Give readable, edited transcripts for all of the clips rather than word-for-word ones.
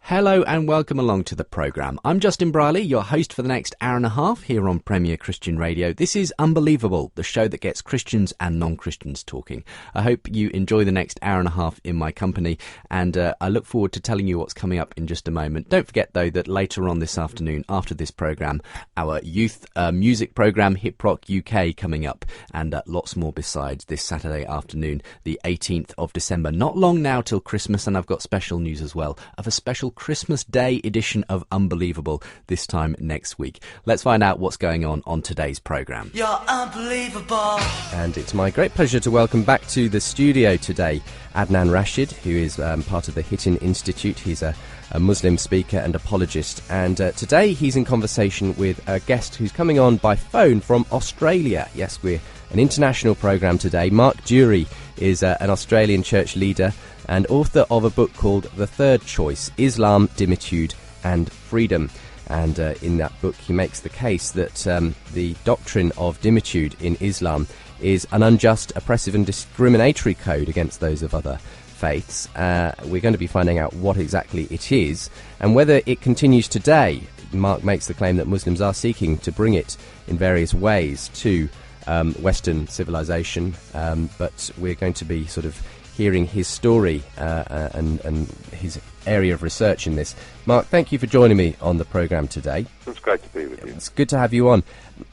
Hello and welcome along to the programme. I'm Justin Briley, your host for the next hour and a half here on Premier Christian Radio. This is Unbelievable, the show that gets Christians and non-Christians talking. I hope you enjoy the next hour and a half in my company, and I look forward to telling you what's coming up in just a moment. Don't forget, though, that later on this afternoon, after this programme, our youth music programme, Hip Rock UK, coming up, and lots more besides this Saturday afternoon, the 18th of December. Not long now till Christmas, and I've got special news as well of a special Christmas Day edition of Unbelievable this time next week. Let's find out what's going on today's programme. You're unbelievable. And it's my great pleasure to welcome back to the studio today Adnan Rashid, who is part of the Hittin Institute. He's a Muslim speaker and apologist, and today he's in conversation with a guest who's coming on by phone from Australia. Yes, we're an international programme today. Mark Durie is an Australian church leader and author of a book called The Third Choice, Islam, Dhimmitude and Freedom. And in that book he makes the case that the doctrine of dhimmitude in Islam is an unjust, oppressive and discriminatory code against those of other faiths. We're going to be finding out what exactly it is and whether it continues today. Mark makes the claim that Muslims are seeking to bring it in various ways to Western civilization, but we're going to be sort of hearing his story and his area of research in this. Mark, thank you for joining me on the programme today. It's great to be with you. It's good to have you on.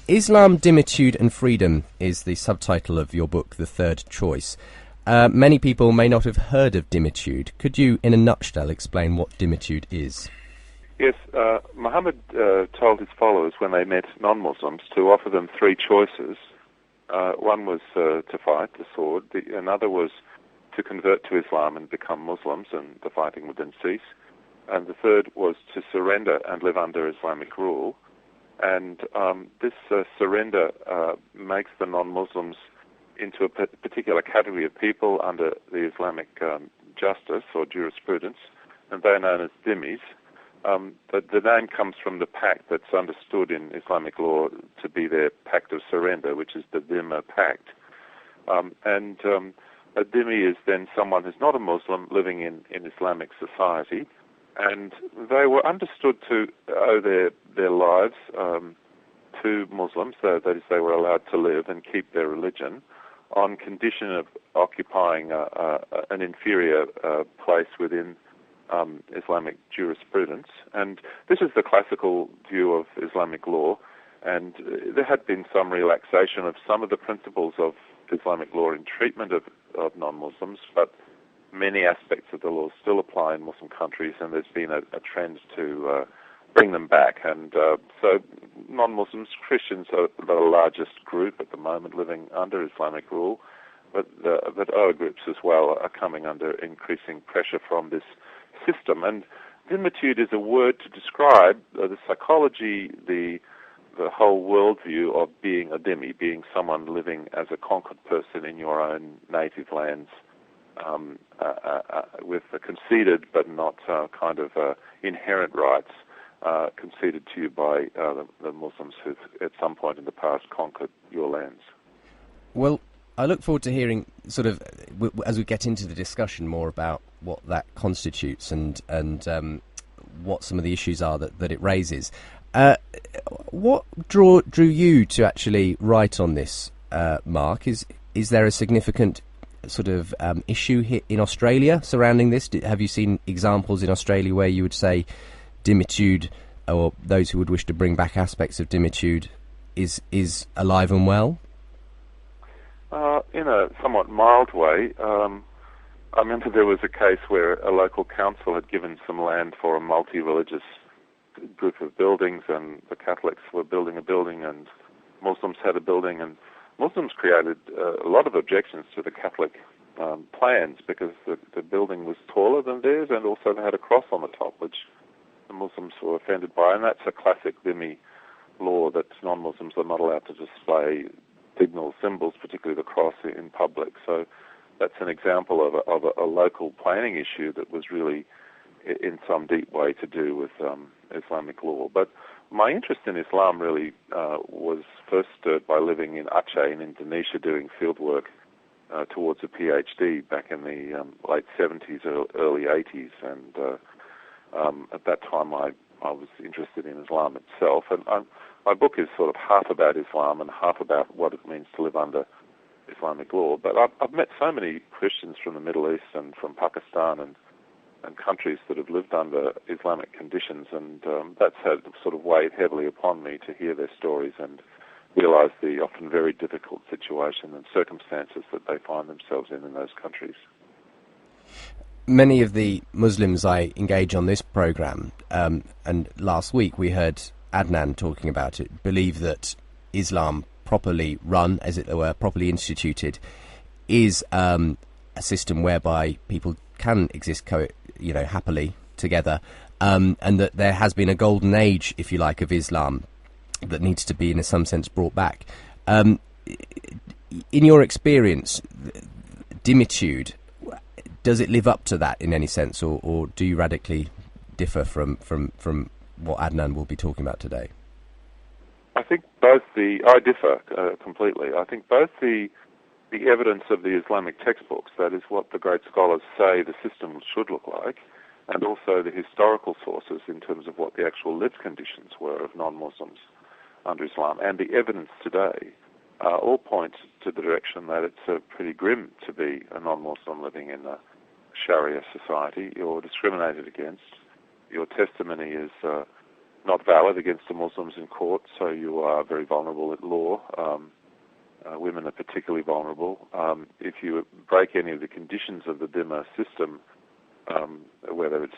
Islam, Dhimmitude and Freedom is the subtitle of your book, The Third Choice. Many people may not have heard of dhimmitude. Could you, in a nutshell, explain what dhimmitude is? Yes, Muhammad told his followers when they met non-Muslims to offer them three choices. One was to fight, the sword. Another was to convert to Islam and become Muslims, and the fighting would then cease. And the third was to surrender and live under Islamic rule. And this surrender makes the non-Muslims into a particular category of people under the Islamic justice or jurisprudence, and they are known as dhimmis. The name comes from the pact that's understood in Islamic law to be their pact of surrender, which is the Dhimma Pact. A dhimmi is then someone who's not a Muslim living in Islamic society, and they were understood to owe their lives to Muslims, that is, they were allowed to live and keep their religion on condition of occupying an inferior place within Islamic jurisprudence. And this is the classical view of Islamic law, and there had been some relaxation of some of the principles of Islamic law in treatment of non-Muslims, but many aspects of the law still apply in Muslim countries, and there's been a trend to bring them back. And so non-Muslims, Christians are the largest group at the moment living under Islamic rule, but other groups as well are coming under increasing pressure from this system. And dhimmitude is a word to describe the psychology, the whole worldview of being a dhimmi, being someone living as a conquered person in your own native lands, with a conceded but not kind of inherent rights conceded to you by the Muslims who've at some point in the past conquered your lands. Well, I look forward to hearing, sort of, as we get into the discussion, more about what that constitutes and what some of the issues are that it raises. What drew you to actually write on this, Mark? Is there a significant sort of issue here in Australia surrounding this? Have you seen examples in Australia where you would say dhimmitude, or those who would wish to bring back aspects of dhimmitude, is alive and well? In a somewhat mild way. I remember there was a case where a local council had given some land for a multi-religious group of buildings, and the Catholics were building a building and Muslims had a building, and Muslims created a lot of objections to the Catholic plans because the building was taller than theirs, and also they had a cross on the top, which the Muslims were offended by. And that's a classic dhimmi law, that non-Muslims are not allowed to display signal symbols, particularly the cross, in public. So that's an example of a local planning issue that was really in some deep way to do with Islamic law. But my interest in Islam really was first stirred by living in Aceh in Indonesia, doing field work towards a PhD back in the late 70s, early 80s. And At that time, I was interested in Islam itself, and my book is sort of half about Islam and half about what it means to live under Islamic law. But I've met so many Christians from the Middle East and from Pakistan and countries that have lived under Islamic conditions, and that's had sort of weighed heavily upon me to hear their stories and realise the often very difficult situation and circumstances that they find themselves in those countries. Many of the Muslims I engage on this programme, and last week we heard Adnan talking about it, believe that Islam properly run, as it were, properly instituted, is a system whereby people can exist happily together, and that there has been a golden age, if you like, of Islam that needs to be, in some sense, brought back. In your experience, Dhimmitude, does it live up to that in any sense, or do you radically differ from what Adnan will be talking about today? I think I differ completely. I think both the evidence of the Islamic textbooks, that is what the great scholars say the system should look like, and also the historical sources in terms of what the actual lived conditions were of non-Muslims under Islam, and the evidence today, all point to the direction that it's pretty grim to be a non-Muslim living in a Sharia society. You're discriminated against. Your testimony is not valid against the Muslims in court, so you are very vulnerable at law. Women are particularly vulnerable. If you break any of the conditions of the Dhimma system, whether it's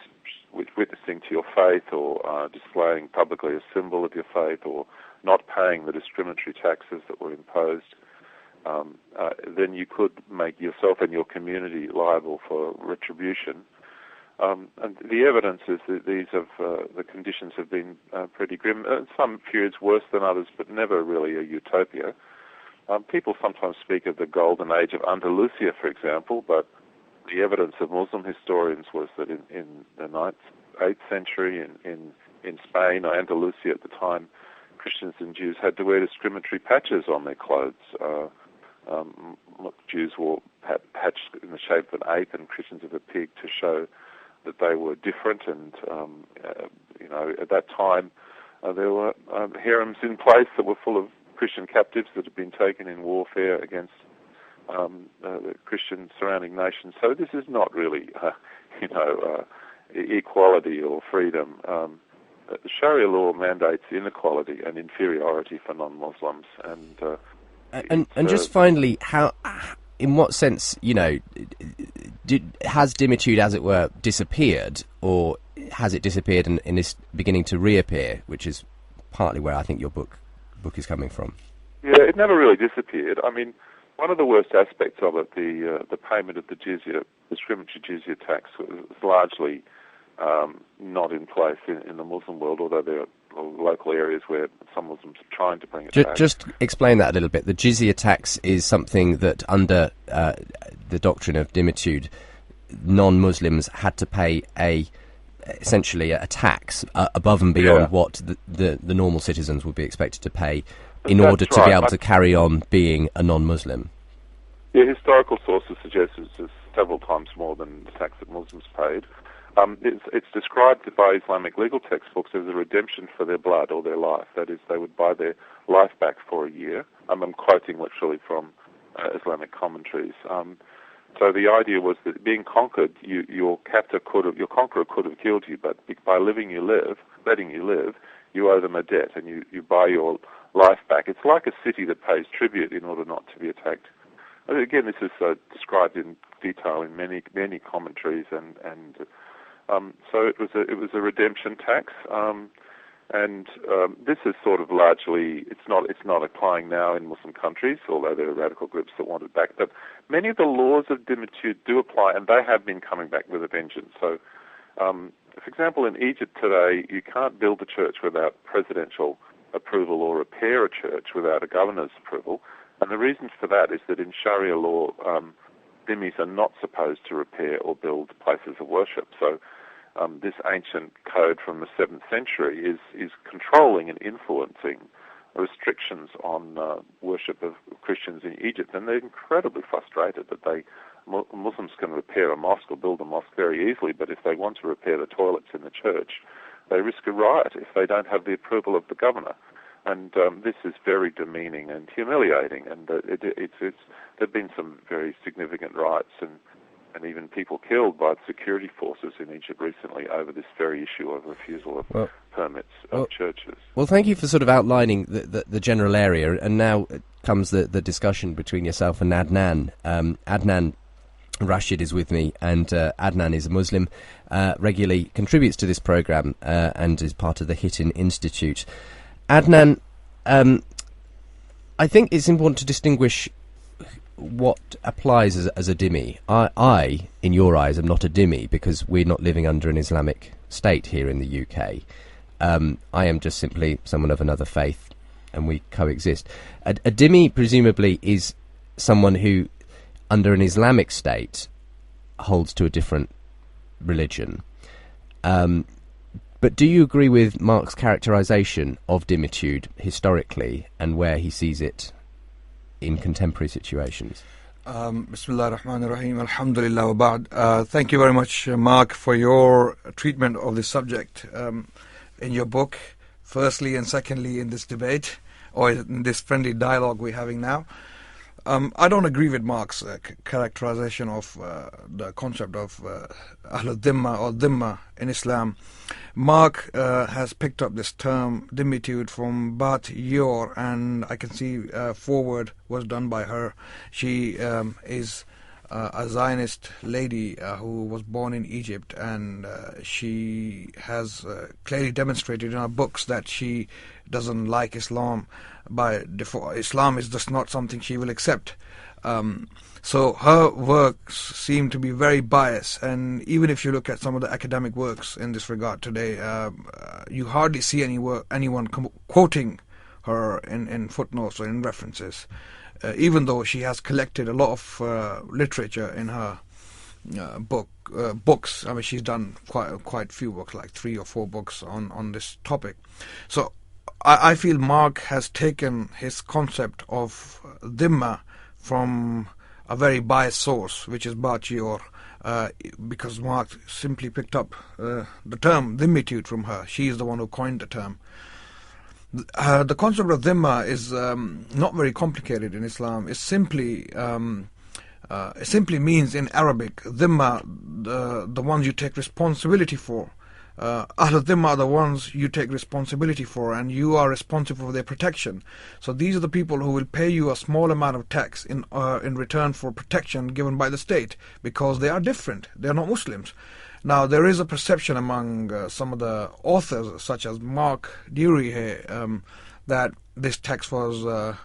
witnessing to your faith or displaying publicly a symbol of your faith or not paying the discriminatory taxes that were imposed, then you could make yourself and your community liable for retribution. And the evidence is that the conditions have been pretty grim. Some periods worse than others, but never really a utopia. People sometimes speak of the golden age of Andalusia, for example, but the evidence of Muslim historians was that in the 8th century in Spain or Andalusia at the time, Christians and Jews had to wear discriminatory patches on their clothes. Jews wore patch in the shape of an ape and Christians of a pig to show that they were different. And, at that time there were harems in place that were full of Christian captives that had been taken in warfare against the Christian surrounding nations. So this is not really, equality or freedom. Sharia law mandates inequality and inferiority for non-Muslims. And just finally, how, in what sense, has Dhimmitude, as it were, disappeared, or has it disappeared and is beginning to reappear, which is partly where I think your book is coming from? Yeah, it never really disappeared. I mean, one of the worst aspects of it, the payment of the jizya, discriminatory jizya tax, was largely not in place in the Muslim world, although there are local areas where some Muslims are trying to bring it back. Just explain that a little bit. The jizya tax is something that under the doctrine of Dhimmitude, non-Muslims had to pay essentially a tax above and beyond what the normal citizens would be expected to pay in order to be able to carry on being a non-Muslim. Yeah, historical sources suggest it's several times more than the tax that Muslims paid. It's described by Islamic legal textbooks as a redemption for their blood or their life. That is, they would buy their life back for a year. I'm quoting literally from Islamic commentaries. So the idea was that being conquered, your conqueror could have killed you, but by letting you live, you owe them a debt, and you buy your life back. It's like a city that pays tribute in order not to be attacked. And again, this is described in detail in many commentaries, and so it was a redemption tax. And this is sort of largely, it's not applying now in Muslim countries, although there are radical groups that want it back. But many of the laws of Dhimmitude do apply, and they have been coming back with a vengeance. So, for example, in Egypt today, you can't build a church without presidential approval or repair a church without a governor's approval. And the reason for that is that in Sharia law, dhimmis are not supposed to repair or build places of worship. So this ancient code from the 7th century is controlling and influencing restrictions on worship of Christians in Egypt, and they're incredibly frustrated that they Muslims can repair a mosque or build a mosque very easily, but if they want to repair the toilets in the church, they risk a riot if they don't have the approval of the governor. And this is very demeaning and humiliating, and there've been some very significant riots and even people killed by the security forces in Egypt recently over this very issue of refusal of permits of churches. Well, thank you for sort of outlining the general area, and now comes the discussion between yourself and Adnan. Adnan, Rashid is with me, and Adnan is a Muslim, regularly contributes to this programme and is part of the Hittin Institute. Adnan, I think it's important to distinguish what applies as a dhimmi. I, in your eyes, am not a dhimmi because we're not living under an Islamic state here in the UK. I am just simply someone of another faith, and we coexist. A dhimmi, presumably, is someone who, under an Islamic state, holds to a different religion. But do you agree with Mark's characterisation of dhimmitude historically and where he sees it in contemporary situations? Bismillah ar-Rahman ar-Rahim, alhamdulillah wa ba'd. Thank you very much, Mark, for your treatment of this subject in your book, firstly, and secondly in this debate, or in this friendly dialogue we're having now. I don't agree with Mark's characterization of the concept of Ahl Dhimma or Dhimma in Islam. Mark has picked up this term Dhimmitude from Bat Yor, and I can see foreword was done by her. She is a Zionist lady who was born in Egypt, and she has clearly demonstrated in her books that she doesn't like Islam. By default, Islam is just not something she will accept. So her works seem to be very biased, and even if you look at some of the academic works in this regard today, you hardly see anyone quoting her in footnotes or in references, even though she has collected a lot of literature in her books. I mean, she's done quite few books, like 3 or 4 books on this topic. So I feel Mark has taken his concept of Dhimma from a very biased source, which is Bat Yor, because Mark simply picked up the term Dhimmitude from her. She is the one who coined the term. The concept of Dhimma is not very complicated in Islam. It simply means in Arabic, Dhimma, the ones you take responsibility for. Ahl Dhimma are the ones you take responsibility for, and you are responsible for their protection. So these are the people who will pay you a small amount of tax in return for protection given by the state, because they are different. They are not Muslims. Now, there is a perception among some of the authors, such as Mark Durie, that this tax was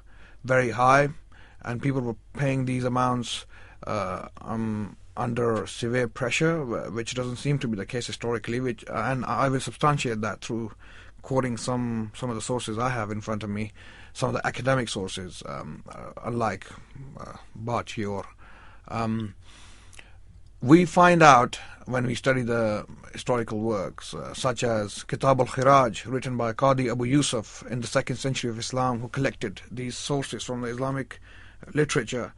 very high, and people were paying these amounts under severe pressure, which doesn't seem to be the case historically. And I will substantiate that through quoting some of the sources I have in front of me, some of the academic sources, unlike Bat Yor. We find out when we study the historical works, such as Kitab al-Khiraj, written by Qadi Abu Yusuf in the 2nd century of Islam, who collected these sources from the Islamic literature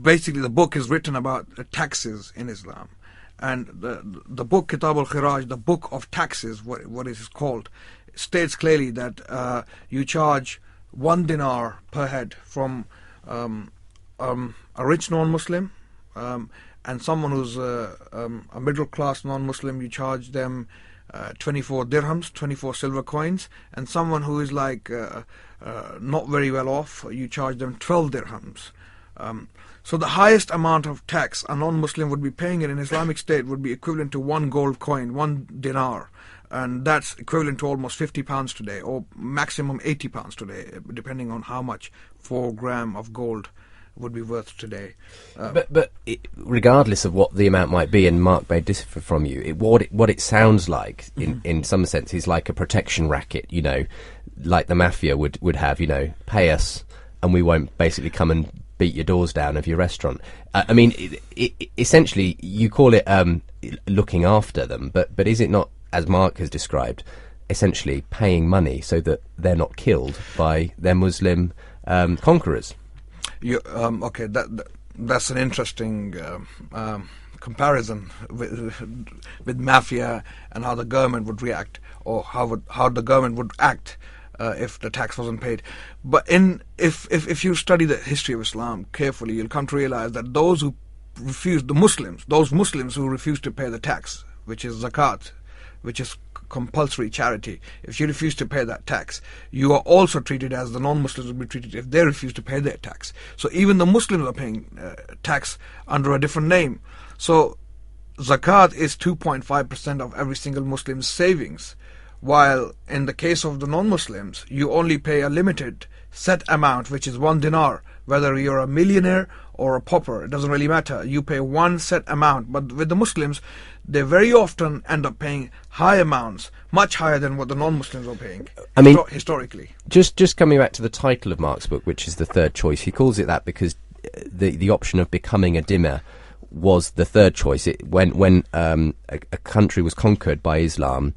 basically the book is written about taxes in Islam. And the book Kitab al-Khiraj, the book of taxes, what it is called, states clearly that you charge 1 dinar per head from a rich non-Muslim, and someone who's a middle-class non-Muslim, you charge them 24 dirhams, 24 silver coins, and someone who is like not very well off, you charge them 12 dirhams. So the highest amount of tax a non-Muslim would be paying in an Islamic state would be equivalent to 1 gold coin, 1 dinar, and that's equivalent to almost £50 today, or maximum £80 today, depending on how much 4 gram of gold would be worth today. But regardless of what the amount might be, and Mark may differ from you, what it sounds like in some sense is like a protection racket, you know, like the mafia would have, you know, pay us and we won't basically come and beat your doors down of your restaurant. I mean, essentially you call it looking after them, but is it not, as Mark has described, essentially paying money so that they're not killed by their Muslim conquerors? Okay, that's an interesting comparison with mafia and how the government would react, or how the government would act if the tax wasn't paid. But if you study the history of Islam carefully, you'll come to realize that those Muslims who refuse to pay the tax, which is zakat, which is compulsory charity, if you refuse to pay that tax, you are also treated as the non-Muslims will be treated if they refuse to pay their tax. So even the Muslims are paying tax under a different name. So zakat is 2.5% of every single Muslim's savings, while in the case of the non-Muslims, you only pay a limited set amount, which is 1 dinar. Whether you're a millionaire or a pauper, it doesn't really matter. You pay one set amount. But with the Muslims, they very often end up paying high amounts, much higher than what the non-Muslims are paying. I mean, historically. Just coming back to the title of Mark's book, which is the third choice, he calls it that because the option of becoming a dhimmi was the third choice. When a country was conquered by Islam,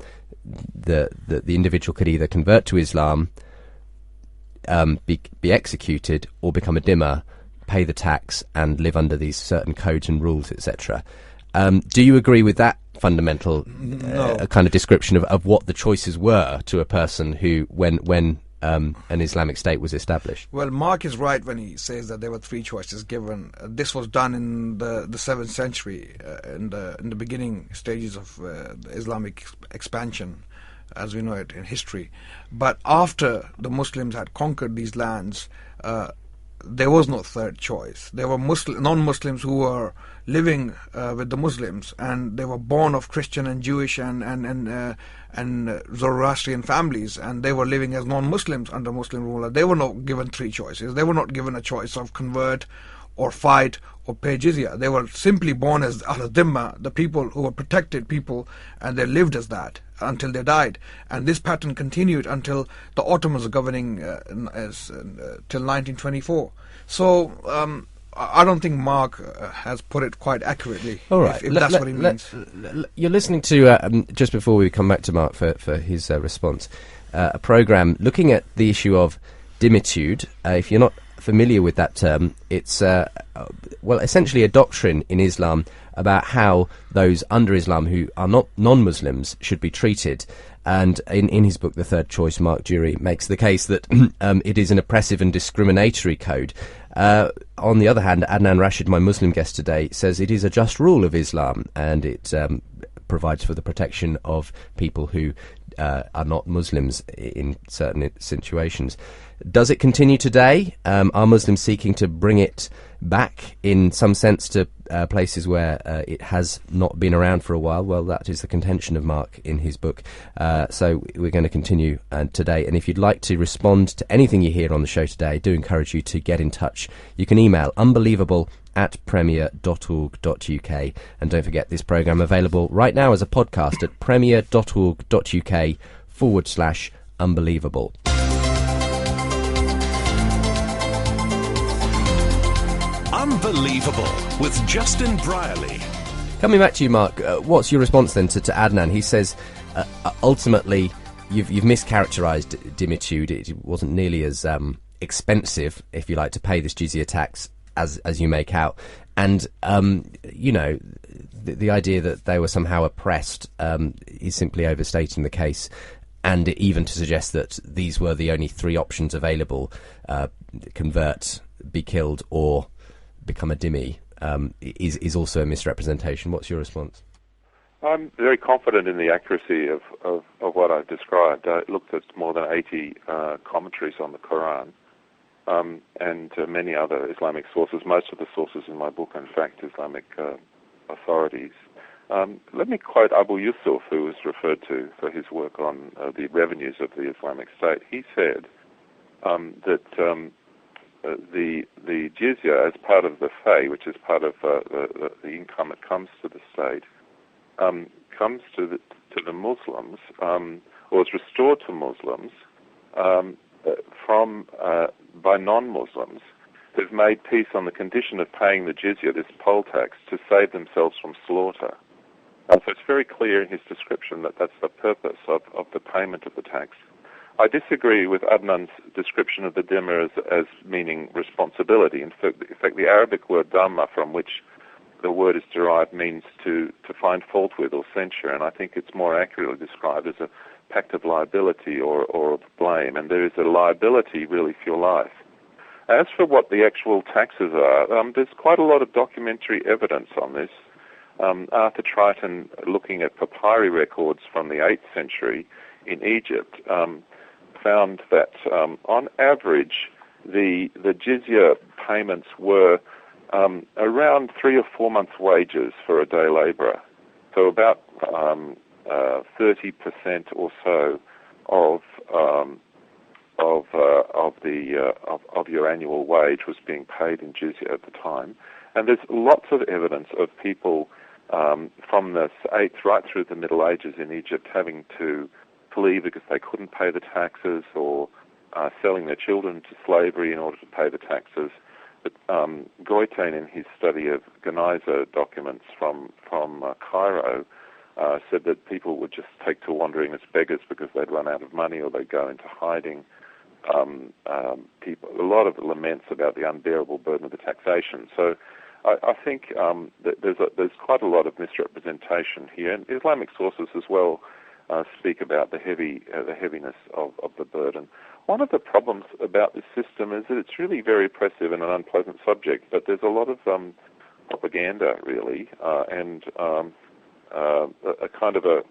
the individual could either convert to Islam, be executed, or become a dhimmi, pay the tax, and live under these certain codes and rules, etc. Do you agree with that fundamental kind of description of what the choices were to a person who, when an Islamic state was established? Well, Mark is right when he says that there were three choices given. This was done in the 7th century, in the beginning stages of the Islamic expansion, as we know it in history. But after the Muslims had conquered these lands, there was no third choice. There were non-Muslims who were living with the Muslims, and they were born of Christian and Jewish and Zoroastrian families, and they were living as non-Muslims under Muslim rule. They were not given three choices. They were not given a choice of convert or fight or pay jizya. They were simply born as al-dhimma, the people who were protected people, and they lived as that until they died. And this pattern continued until the Ottomans were governing till 1924. So I don't think Mark has put it quite accurately. All right, if that's what he means. You're listening to, just before we come back to Mark for his response, a programme looking at the issue of Dhimmitude. If you're not familiar with that term, it's essentially a doctrine in Islam about how those under Islam who are not non-Muslims should be treated. And in his book, The Third Choice, Mark Durie makes the case that it is an oppressive and discriminatory code. On the other hand, Adnan Rashid, my Muslim guest today, says it is a just rule of Islam, and it provides for the protection of people who are not Muslims in certain situations. Does it continue today? Are Muslims seeking to bring it back in some sense to places where it has not been around for a while? Well, that is the contention of Mark in his book. So we're going to continue today. And if you'd like to respond to anything you hear on the show today, I do encourage you to get in touch. You can email unbelievable@premier.org.uk. And don't forget, this programme available right now as a podcast at premier.org.uk/unbelievable. Unbelievable with Justin Brierley. Coming back to you, Mark, what's your response then to Adnan? He says ultimately you've mischaracterised Dhimmitude. It wasn't nearly as expensive, if you like, to pay this jizya tax as you make out. And the idea that they were somehow oppressed is simply overstating the case. And even to suggest that these were the only three options available, convert, be killed, or become a dhimmi, is also a misrepresentation. What's your response? I'm very confident in the accuracy of what I've described. I looked at more than 80 commentaries on the Quran and many other Islamic sources. Most of the sources in my book are, in fact, Islamic authorities. Let me quote Abu Yusuf, who was referred to for his work on the revenues of the Islamic State. He said that the jizya, as part of the fay, which is part of the income that comes to the state, comes to the Muslims, or is restored to Muslims by non-Muslims who've made peace on the condition of paying the jizya, this poll tax, to save themselves from slaughter. So it's very clear in his description that that's the purpose of the payment of the tax. I disagree with Adnan's description of the Dhimma as meaning responsibility. In fact, the Arabic word dhamma, from which the word is derived, means to find fault with or censure, and I think it's more accurately described as a pact of liability or of blame, and there is a liability really for your life. As for what the actual taxes are, there's quite a lot of documentary evidence on this. Arthur Triton, looking at papyri records from the 8th century in Egypt, found that on average the jizya payments were around 3 or 4 months' wages for a day labourer. So about 30% or so of your annual wage was being paid in jizya at the time. And there's lots of evidence of people from the 8th right through the Middle Ages in Egypt having to flee because they couldn't pay the taxes, or selling their children to slavery in order to pay the taxes. But Goitain, in his study of Geniza documents from Cairo, said that people would just take to wandering as beggars because they'd run out of money or they'd go into hiding. A lot of laments about the unbearable burden of the taxation. So I think that there's quite a lot of misrepresentation here, and Islamic sources as well speak about the heaviness of the burden. One of the problems about this system is that it's really very oppressive and an unpleasant subject, but there's a lot of propaganda, really, and a kind of a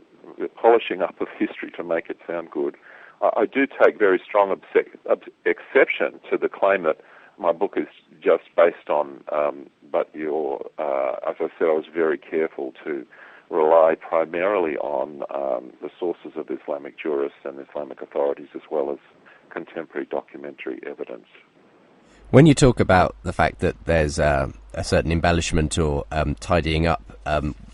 polishing up of history to make it sound good. I do take very strong exception to the claim that my book is just based on, but as I said, I was very careful to rely primarily on the sources of Islamic jurists and Islamic authorities, as well as contemporary documentary evidence. When you talk about the fact that there's a certain embellishment or tidying up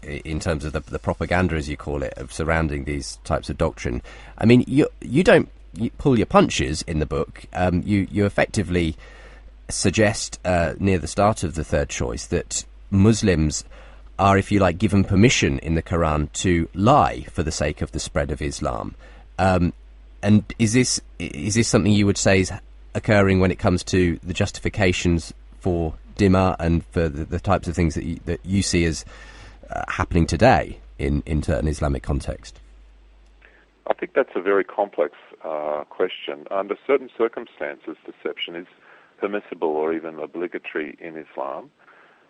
in terms of the propaganda, as you call it, of surrounding these types of doctrine, I mean, you don't pull your punches in the book. You effectively suggest near the start of the third choice that Muslims are, if you like, given permission in the Quran to lie for the sake of the spread of Islam. And is this something you would say is occurring when it comes to the justifications for Dhimma and for the types of things that you see as happening today in certain Islamic context? I think that's a very complex question. Under certain circumstances, deception is permissible or even obligatory in Islam.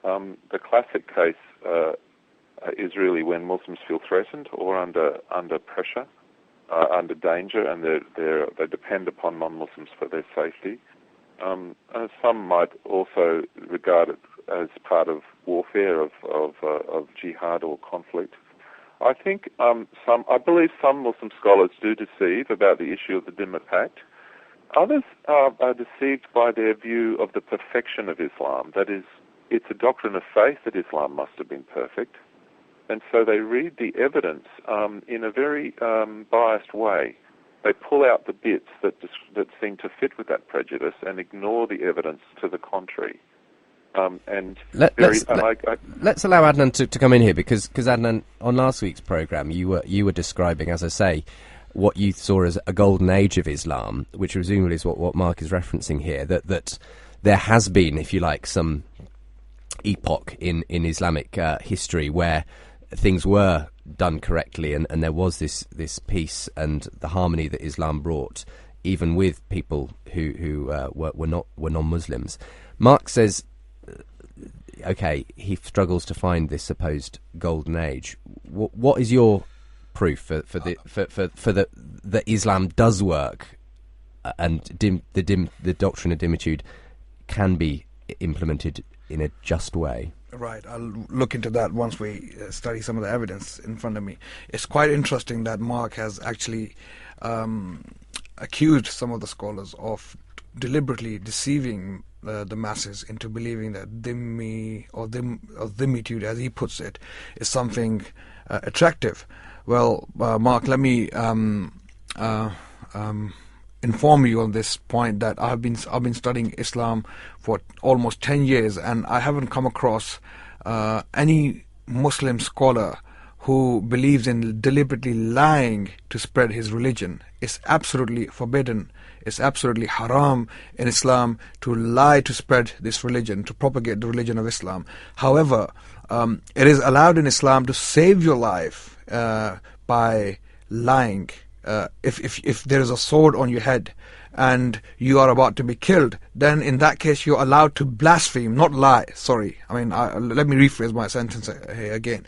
The classic case is really when Muslims feel threatened or under pressure, under danger, and they depend upon non-Muslims for their safety. Some might also regard it as part of warfare, of jihad or conflict. I think I believe some Muslim scholars do deceive about the issue of the Dhimma Pact. Others are deceived by their view of the perfection of Islam. That is, it's a doctrine of faith that Islam must have been perfect. And so they read the evidence in a very biased way. They pull out the bits that seem to fit with that prejudice and ignore the evidence to the contrary. Let's allow Adnan to come in here, because Adnan, on last week's programme, you were describing, as I say, what you saw as a golden age of Islam, which presumably is what Mark is referencing here. That there has been, if you like, some epoch in Islamic history where things were done correctly, and there was this peace and the harmony that Islam brought, even with people who were non-Muslims. Mark says, okay, he struggles to find this supposed golden age. What is your proof for that Islam does work, and the doctrine of Dhimmitude can be implemented in a just way? Right, I'll look into that once we study some of the evidence in front of me. It's quite interesting that Mark has actually accused some of the scholars of deliberately deceiving the masses into believing that dhimmi or dhimmitude, as he puts it, is something attractive. Well, Mark, let me inform you on this point that I've been studying Islam for almost 10 years, and I haven't come across any Muslim scholar who believes in deliberately lying to spread his religion. It's absolutely forbidden. It's absolutely haram in Islam to lie to spread this religion, to propagate the religion of Islam. However, it is allowed in Islam to save your life by lying. If there is a sword on your head and you are about to be killed, then in that case you're allowed to blaspheme, not lie. Sorry, let me rephrase my sentence here again.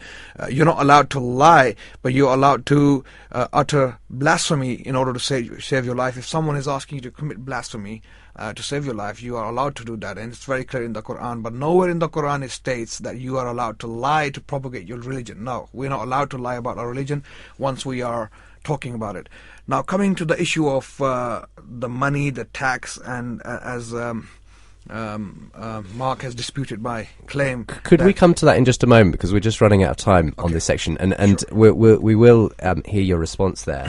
You're not allowed to lie, but you're allowed to utter blasphemy in order to save your life. If someone is asking you to commit blasphemy to save your life, you are allowed to do that, and it's very clear in the Quran. But nowhere in the Quran it states that you are allowed to lie to propagate your religion. No, we're not allowed to lie about our religion once we are talking about it. Now, coming to the issue of the money, the tax, and as Mark has disputed my claim. Could we come to that in just a moment, because we're just running out of time on this section, and sure. we will hear your response there,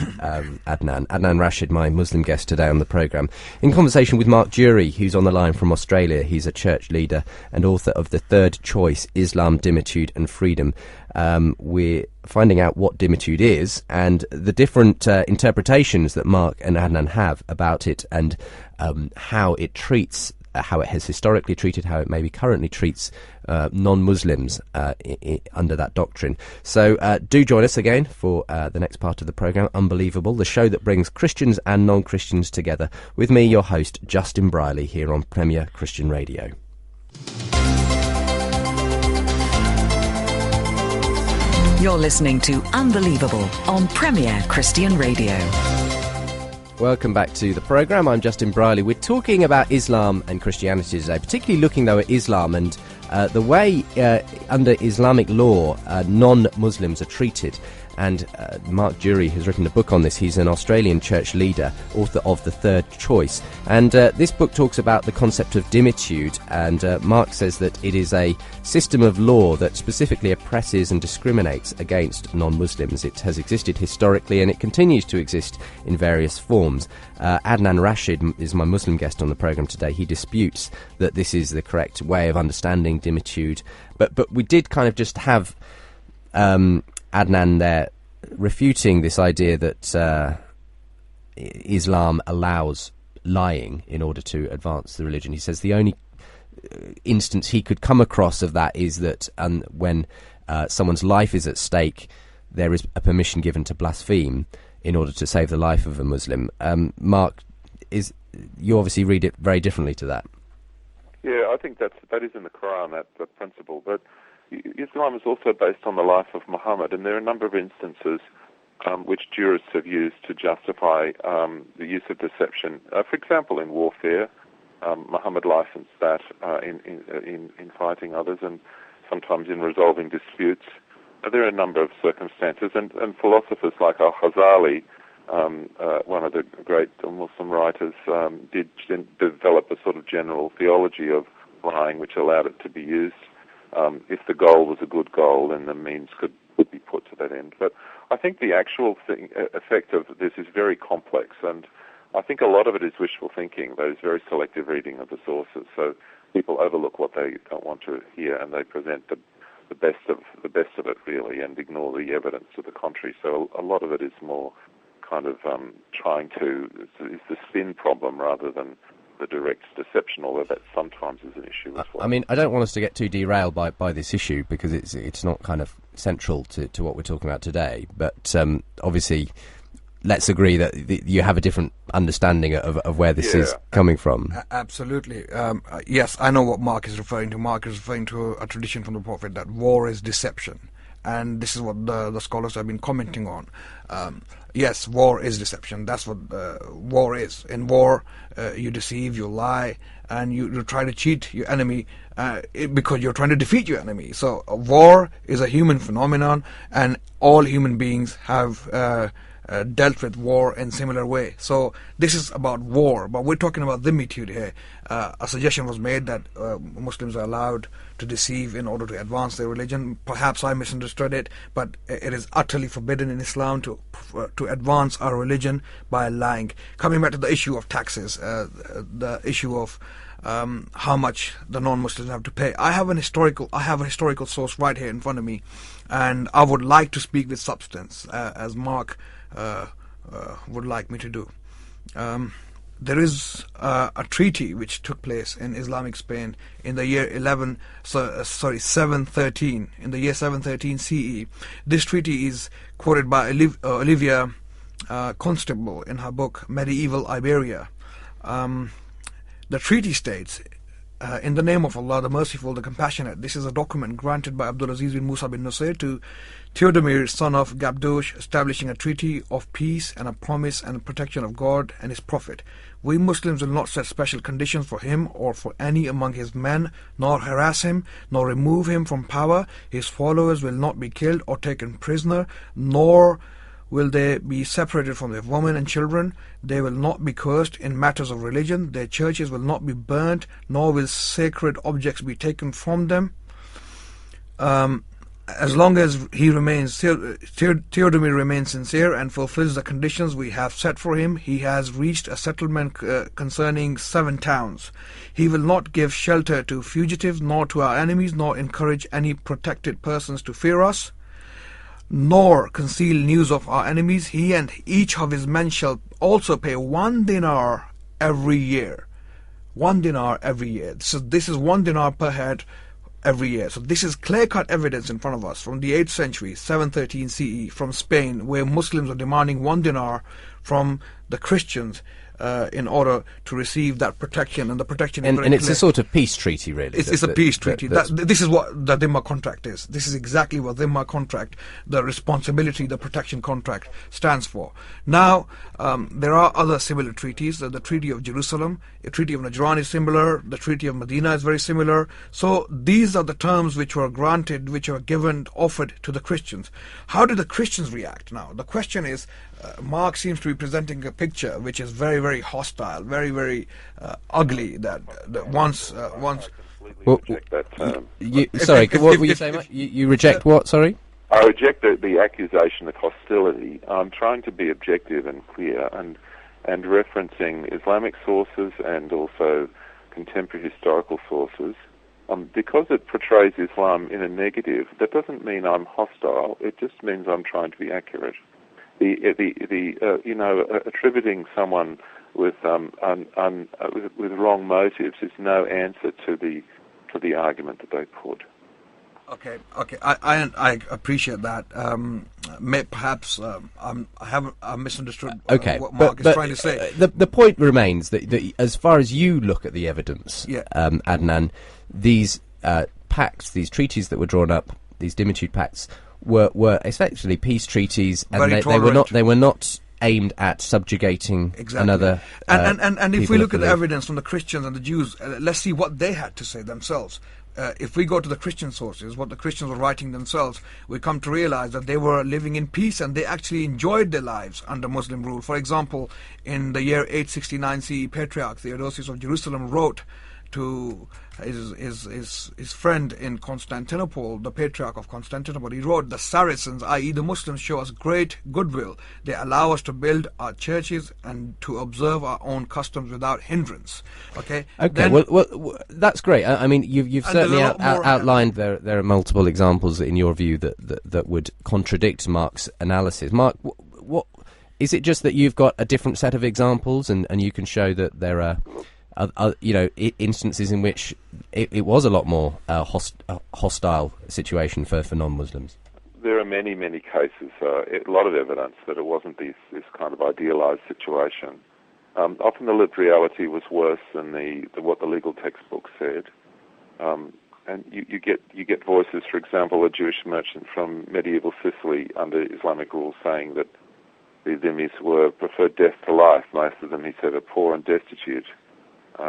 Adnan. Adnan Rashid, my Muslim guest today on the programme, in conversation with Mark Durie, who's on the line from Australia. He's a church leader and author of The Third Choice, Islam, Dhimmitude and Freedom. We're finding out what Dhimmitude is and the different interpretations that Mark and Adnan have about it, and how it treats, how it has historically treated, how it maybe currently treats non-Muslims under that doctrine. So do join us again for the next part of the programme, Unbelievable, the show that brings Christians and non-Christians together, with me, your host, Justin Briley, here on Premier Christian Radio. You're listening to Unbelievable on Premier Christian Radio. Welcome back to the programme. I'm Justin Briley. We're talking about Islam and Christianity today, particularly looking, though, at Islam and the way under Islamic law non-Muslims are treated. And Mark Durie has written a book on this. He's an Australian church leader, author of The Third Choice. And this book talks about the concept of dhimmitude. And Mark says that it is a system of law that specifically oppresses and discriminates against non-Muslims. It has existed historically, and it continues to exist in various forms. Adnan Rashid is my Muslim guest on the programme today. He disputes that this is the correct way of understanding dhimmitude. But we did kind of just have Adnan there refuting this idea that Islam allows lying in order to advance the religion. He says the only instance he could come across of that is that when someone's life is at stake, there is a permission given to blaspheme in order to save the life of a Muslim. Mark, you obviously read it very differently to that. Yeah, I think that is in the Quran, that principle. But Islam is also based on the life of Muhammad, and there are a number of instances which jurists have used to justify the use of deception. For example, in warfare, Muhammad licensed that in fighting others, and sometimes in resolving disputes. There are a number of circumstances, and philosophers like Al-Ghazali, one of the great Muslim writers, did develop a sort of general theology of lying, which allowed it to be used. If the goal was a good goal, then the means could be put to that end. But I think the actual effect of this is very complex, and I think a lot of it is wishful thinking. There's very selective reading of the sources, so people overlook what they don't want to hear, and they present the best of it really, and ignore the evidence to the contrary. So a lot of it is more kind of trying to is the spin problem rather than the direct deception, although that sometimes is an issue as well. I mean, I don't want us to get too derailed by this issue, because it's not kind of central to what we're talking about today. But obviously, let's agree that you have a different understanding of where this is coming from. Absolutely. Yes, I know what Mark is referring to. Mark is referring to a tradition from the Prophet that war is deception. And this is what the scholars have been commenting on. Yes, war is deception. That's what war is. In war, you deceive, you lie, and you try to cheat your enemy because you're trying to defeat your enemy. So war is a human phenomenon, and all human beings have dealt with war in similar way. So this is about war, but we're talking about dhimmitude here. A suggestion was made that Muslims are allowed to deceive in order to advance their religion. Perhaps I misunderstood it, but it is utterly forbidden in Islam to advance our religion by lying. Coming back to the issue of taxes, the issue of how much the non-Muslims have to pay. I have a historical source right here in front of me, and I would like to speak with substance, as Mark would like me to do. There is a treaty which took place in Islamic Spain in the year 713. In the year 713 CE, this treaty is quoted by Olivia Constable in her book Medieval Iberia. The treaty states, in the name of Allah, the Merciful, the Compassionate. This is a document granted by Abdulaziz bin Musa bin Nusayr to Theodomir, son of Gabdosh, establishing a treaty of peace and a promise and protection of God and His Prophet. We Muslims will not set special conditions for him or for any among his men, nor harass him, nor remove him from power. His followers will not be killed or taken prisoner, nor will they be separated from their women and children. They will not be cursed in matters of religion. Their churches will not be burnt, nor will sacred objects be taken from them. As long as he remains, Theodomir remains sincere and fulfills the conditions we have set for him, he has reached a settlement concerning 7 towns. He will not give shelter to fugitives, nor to our enemies, nor encourage any protected persons to fear us, nor conceal news of our enemies. He and each of his men shall also pay 1 dinar every year. 1 dinar every year. So this is 1 dinar per head every year. So this is clear-cut evidence in front of us from the 8th century, 713 CE, from Spain, where Muslims are demanding 1 dinar from the Christians in order to receive that protection, and the protection is very and it's clear. a sort of peace treaty, really. It's a peace treaty. This is what the Dhimma contract is. This is exactly what Dhimma contract, the responsibility, the protection contract stands for. Now, there are other similar treaties. The Treaty of Jerusalem, the Treaty of Najran is similar. The Treaty of Medina is very similar. So these are the terms which were granted, which were given, offered to the Christians. How did the Christians react? Now, the question is, Mark seems to be presenting a picture which is very, very hostile, very, very ugly. That once. Well, reject that term. What were you saying, Mike? You reject what? Sorry. I reject the accusation of hostility. I'm trying to be objective and clear, and referencing Islamic sources and also contemporary historical sources. Because it portrays Islam in a negative, that doesn't mean I'm hostile. It just means I'm trying to be accurate. Attributing someone with wrong motives is no answer to the argument that they put. Okay. I appreciate that. Perhaps I misunderstood what Mark is trying to say. The point remains that as far as you look at the evidence, Adnan, these pacts, these treaties that were drawn up, these Dhimmitude pacts, were effectively peace treaties, and they were not aimed at subjugating another. And if we look at the evidence from the Christians and the Jews, let's see what they had to say themselves. If we go to the Christian sources, what the Christians were writing themselves, we come to realize that they were living in peace and they actually enjoyed their lives under Muslim rule. For example, in the year 869 CE, Patriarch Theodosius of Jerusalem wrote to his friend in Constantinople, the Patriarch of Constantinople. He wrote, "The Saracens, i.e. the Muslims, show us great goodwill. They allow us to build our churches and to observe our own customs without hindrance." Okay. Well, that's great. I mean, you've certainly outlined there are multiple examples in your view that would contradict Mark's analysis. Mark, what is it? Just that you've got a different set of examples, and you can show that there are instances in which it was a lot more hostile situation for non-Muslims? There are many, many cases, a lot of evidence that it wasn't this kind of idealised situation. Often the lived reality was worse than what the legal textbook said. And you get voices, for example, a Jewish merchant from medieval Sicily under Islamic rule saying that the Dhimmis preferred death to life. Most of them, he said, are poor and destitute.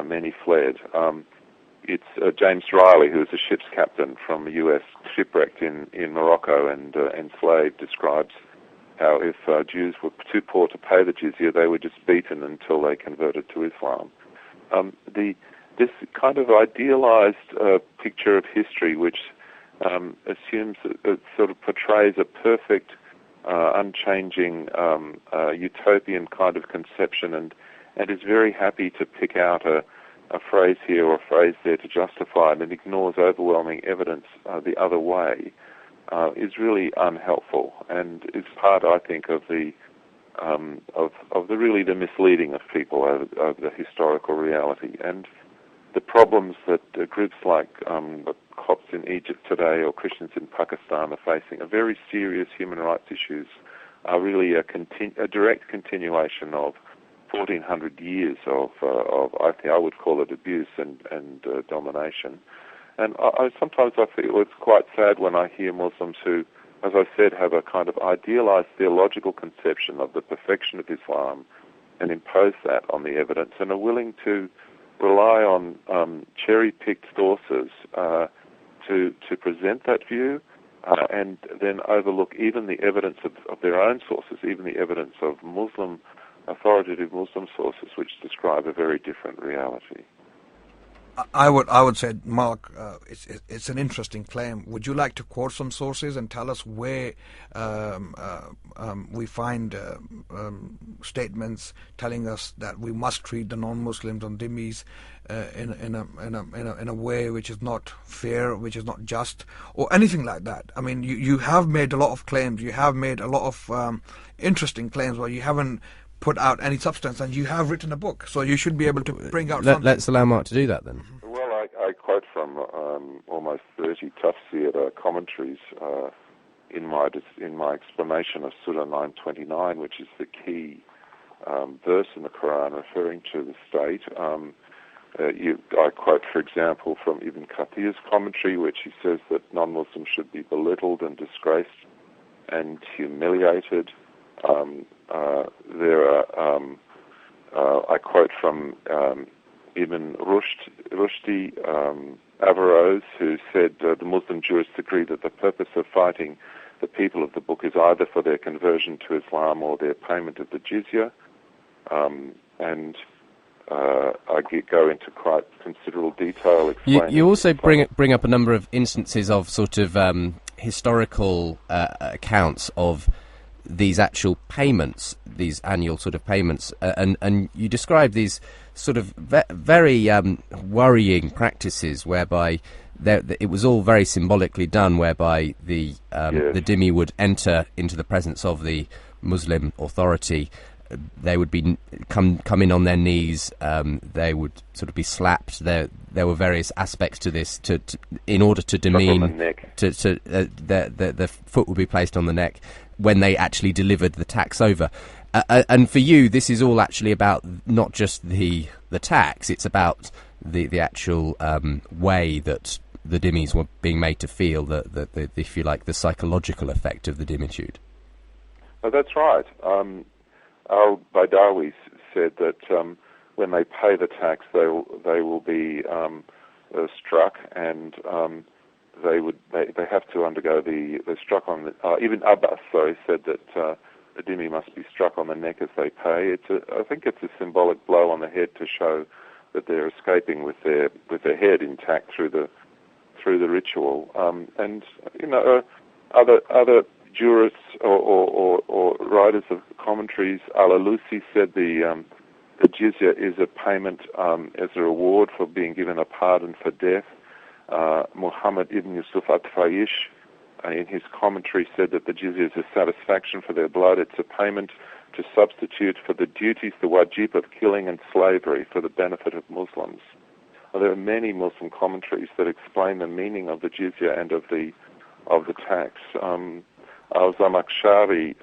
Many fled. It's James Riley, who was a ship's captain from the U.S. shipwrecked in Morocco and enslaved, describes how if Jews were too poor to pay the jizya, they were just beaten until they converted to Islam. This kind of idealized picture of history, which assumes it sort of portrays a perfect, unchanging, utopian kind of conception, and is very happy to pick out a a phrase here or a phrase there to justify it and ignores overwhelming evidence the other way is really unhelpful, and is part, I think, of the really the misleading of people over the historical reality. And the problems that groups like the Copts in Egypt today or Christians in Pakistan are facing are very serious human rights issues, are really a direct continuation of 1,400 years of I think I would call it abuse and domination. And sometimes I feel it's quite sad when I hear Muslims who, as I said, have a kind of idealized theological conception of the perfection of Islam and impose that on the evidence, and are willing to rely on cherry-picked sources to present that view, and then overlook even the evidence of their own sources, even the evidence of authoritative Muslim sources, which describe a very different reality. I would say, Mark, it's an interesting claim. Would you like to quote some sources and tell us where we find statements telling us that we must treat the non-Muslims and dhimmis in a way which is not fair, which is not just, or anything like that? I mean, you have made a lot of claims. You have made a lot of interesting claims, where you haven't put out any substance, and you have written a book, so you should be able to bring out something. Let's allow Mark to do that then. Well, I quote from almost 30 tafsir commentaries in my explanation of Surah 929, which is the key verse in the Quran referring to the state. I quote, for example, from Ibn Kathir's commentary, which he says that non-Muslims should be belittled and disgraced and humiliated. I quote from Ibn Rushdi Averroes, who said the Muslim jurists agree that the purpose of fighting the people of the book is either for their conversion to Islam or their payment of the jizya. And I go into quite considerable detail explaining... You also bring up a number of instances of sort of historical accounts of these actual payments, these annual sort of payments, and you describe these sort of very worrying practices whereby it was all very symbolically done, whereby the dhimmi would enter into the presence of the Muslim authority. They would come in on their knees. They would sort of be slapped. There were various aspects to this in order to demean. The foot would be placed on the neck when they actually delivered the tax over. And for you, this is all actually about not just the tax. It's about the actual way that the dhimmis were being made to feel, the if you like, the psychological effect of the dhimmitude. Oh, that's right. Al-Baidawi said that when they pay the tax, they will be struck, and they have to undergo they're struck on the. Even Abbas, said that the dhimmi must be struck on the neck as they pay. I think it's a symbolic blow on the head to show that they're escaping with their head intact through the ritual. And other jurists or writers of commentaries, Al-Alusi said the jizya is a payment as a reward for being given a pardon for death. Muhammad ibn Yusuf at-Fayish, in his commentary, said that the jizya is a satisfaction for their blood. It's a payment to substitute for the duties, the wajib of killing and slavery for the benefit of Muslims. Well, there are many Muslim commentaries that explain the meaning of the jizya and of the tax. Al-Zamakhshari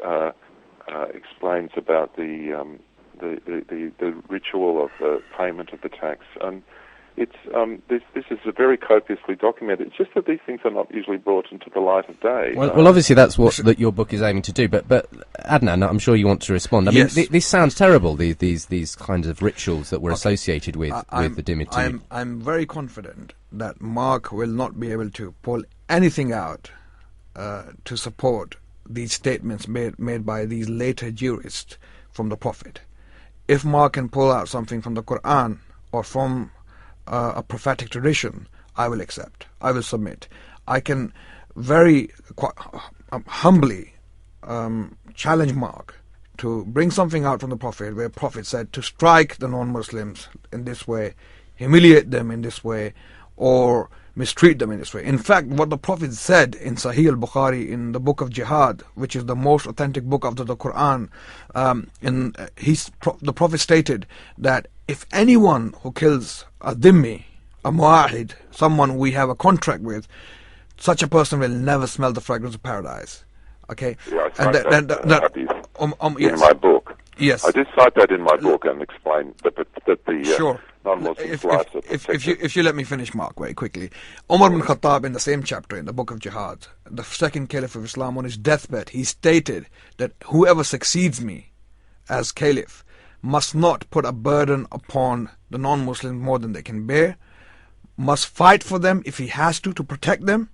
explains about the ritual of the payment of the tax, and it's this is a very copiously documented. It's just that these things are not usually brought into the light of day. Well, obviously that's what your book is aiming to do. But Adnan, I'm sure you want to respond. I mean, this sounds terrible. These kinds of rituals that were associated with the Dhimmitude. I'm very confident that Mark will not be able to pull anything out to support these statements made by these later jurists from the Prophet. If Mark can pull out something from the Quran or from a prophetic tradition, I will accept. I will submit. I can very humbly challenge Mark to bring something out from the Prophet where Prophet said to strike the non-Muslims in this way humiliate them in this way or mistreat them in this way. In fact, what the Prophet said in Sahih al-Bukhari, in the book of Jihad, which is the most authentic book after the Quran, the Prophet stated that if anyone who kills a dhimmi, a mu'ahid, someone we have a contract with, such a person will never smell the fragrance of paradise. Okay? Yeah, I And cite that hadith yes. in my book. Yes. I did cite that in my book and explain that the Sure. non-Muslims' lives are protected. If you let me finish, Mark, very quickly. Umar bin Khattab, in the same chapter in the book of Jihad, the second caliph of Islam, on his deathbed, he stated that whoever succeeds me as caliph must not put a burden upon the non-Muslims more than they can bear, must fight for them if he has to protect them,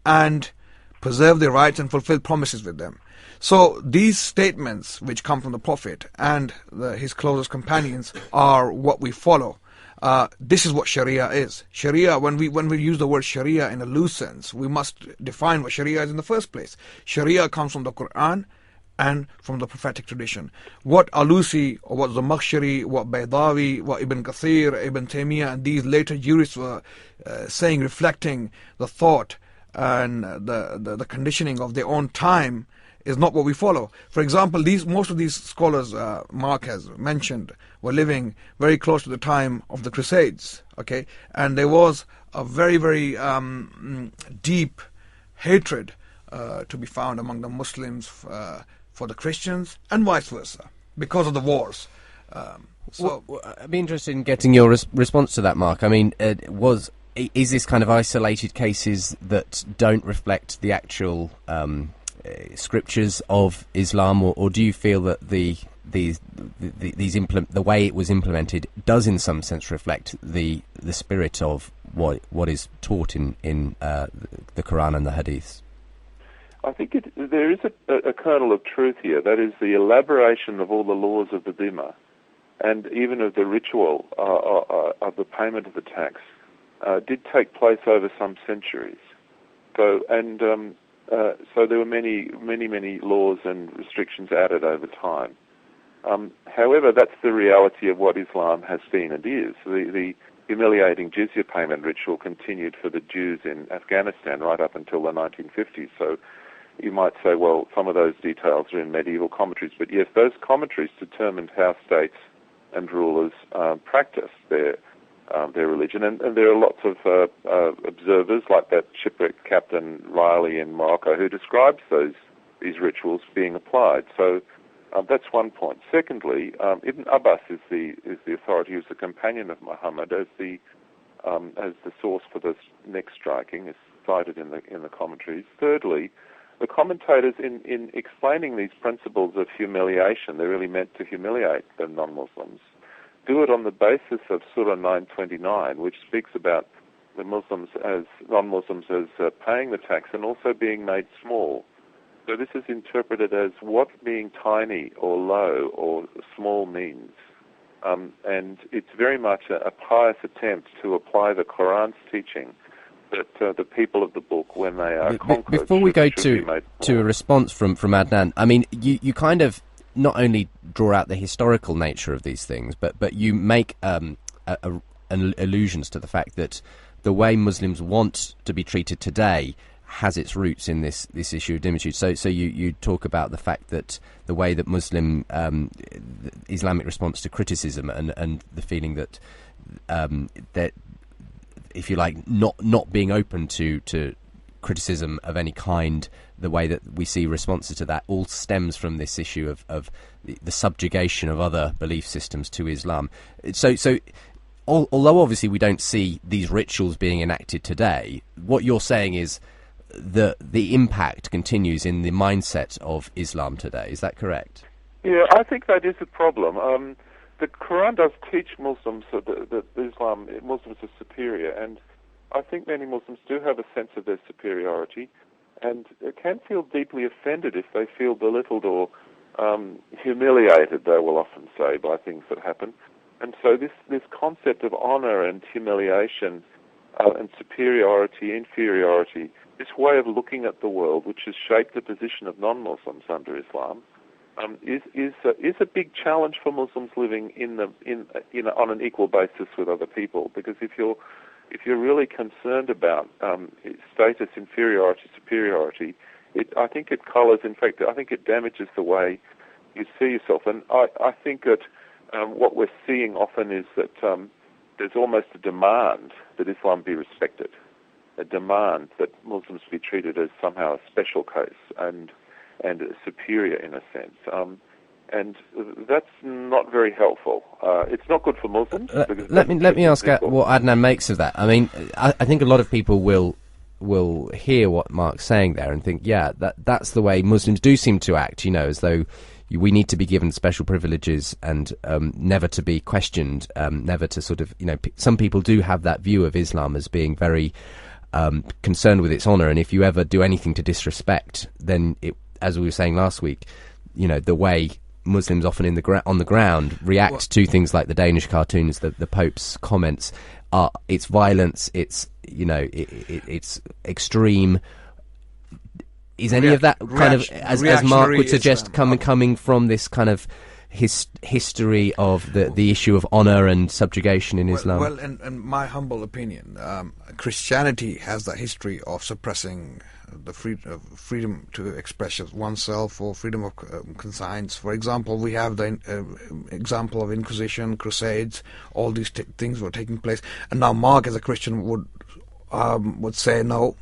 and preserve their rights and fulfill promises with them. So these statements which come from the Prophet and his closest companions are what we follow. This is what Sharia is. Sharia, when we use the word Sharia in a loose sense, we must define what Sharia is in the first place. Sharia comes from the Quran and from the prophetic tradition. What Alusi, or what Zamakhshari, what Baydawi, what Ibn Kathir, Ibn Taymiyyah, and these later jurists were saying, reflecting the thought and the conditioning of their own time, is not what we follow. For example, most of these scholars Mark has mentioned were living very close to the time of the Crusades, okay, and there was a very, very deep hatred to be found among the Muslims for the Christians, and vice versa, because of the wars. I'd be interested in getting your response to that, Mark. I mean, is this kind of isolated cases that don't reflect the actual scriptures of Islam, or do you feel that the way it was implemented does in some sense reflect the spirit of what is taught in the Quran and the Hadiths? I think there is a kernel of truth here. That is, the elaboration of all the laws of the Dhimma and even of the ritual of the payment of the tax did take place over some centuries. So there were many laws and restrictions added over time. However, that's the reality of what Islam has been and is. The humiliating jizya payment ritual continued for the Jews in Afghanistan right up until the 1950s. So you might say, well, some of those details are in medieval commentaries. But yes, those commentaries determined how states and rulers practiced their religion. And there are lots of observers, like that shipwrecked Captain Riley in Morocco, who describes these rituals being applied. So that's one point. Secondly, Ibn Abbas is the authority, who's the companion of Muhammad, as the source for this neck striking, is cited in the commentaries. Thirdly, the commentators in explaining these principles of humiliation, they're really meant to humiliate the non-Muslims, do it on the basis of Surah 929, which speaks about the non-Muslims as paying the tax and also being made small. So this is interpreted as what being tiny or low or small means. And it's very much a pious attempt to apply the Quran's teaching that the people of the book, when they are conquered, before we go should be made to a response from Adnan, I mean, you kind of not only draw out the historical nature of these things, but you make allusions to the fact that the way Muslims want to be treated today has its roots in this issue of Dhimmitude. So you talk about the fact that the way that Islamic response to criticism and the feeling that that, if you like, not being open to criticism of any kind, the way that we see responses to that all stems from this issue of the subjugation of other belief systems to Islam. So although obviously we don't see these rituals being enacted today, what you're saying is the impact continues in the mindset of Islam today. Is that correct? Yeah, I think that is a problem. The Quran does teach Muslims that Muslims are superior, and I think many Muslims do have a sense of their superiority, and can feel deeply offended if they feel belittled or humiliated, they will often say, by things that happen. And so this concept of honor and humiliation and superiority, inferiority, this way of looking at the world, which has shaped the position of non-Muslims under Islam, is a big challenge for Muslims living on an equal basis with other people. Because if you're really concerned about status, inferiority, superiority, I think it colours. In fact, I think it damages the way you see yourself. And I think that what we're seeing often is that there's almost a demand that Islam be respected, a demand that Muslims be treated as somehow a special case and superior in a sense. And that's not very helpful. It's not good for Muslims. Let me ask what Adnan makes of that. I mean, I think a lot of people will hear what Mark's saying there and think, yeah, that's the way Muslims do seem to act, as though we need to be given special privileges and never to be questioned, never to sort of, some people do have that view of Islam as being very concerned with its honour, and if you ever do anything to disrespect, then as we were saying last week, the way Muslims often on the ground react to things like the Danish cartoons, the Pope's comments, it's violence, it's extreme. Is any of that kind of, as Mark would suggest, coming from this kind of history of the issue of honour and subjugation in Islam? Well, in my humble opinion, Christianity has the history of suppressing the freedom to express oneself or freedom of conscience. For example, we have the example of Inquisition, Crusades. All these things were taking place, and now Mark, as a Christian, would say no.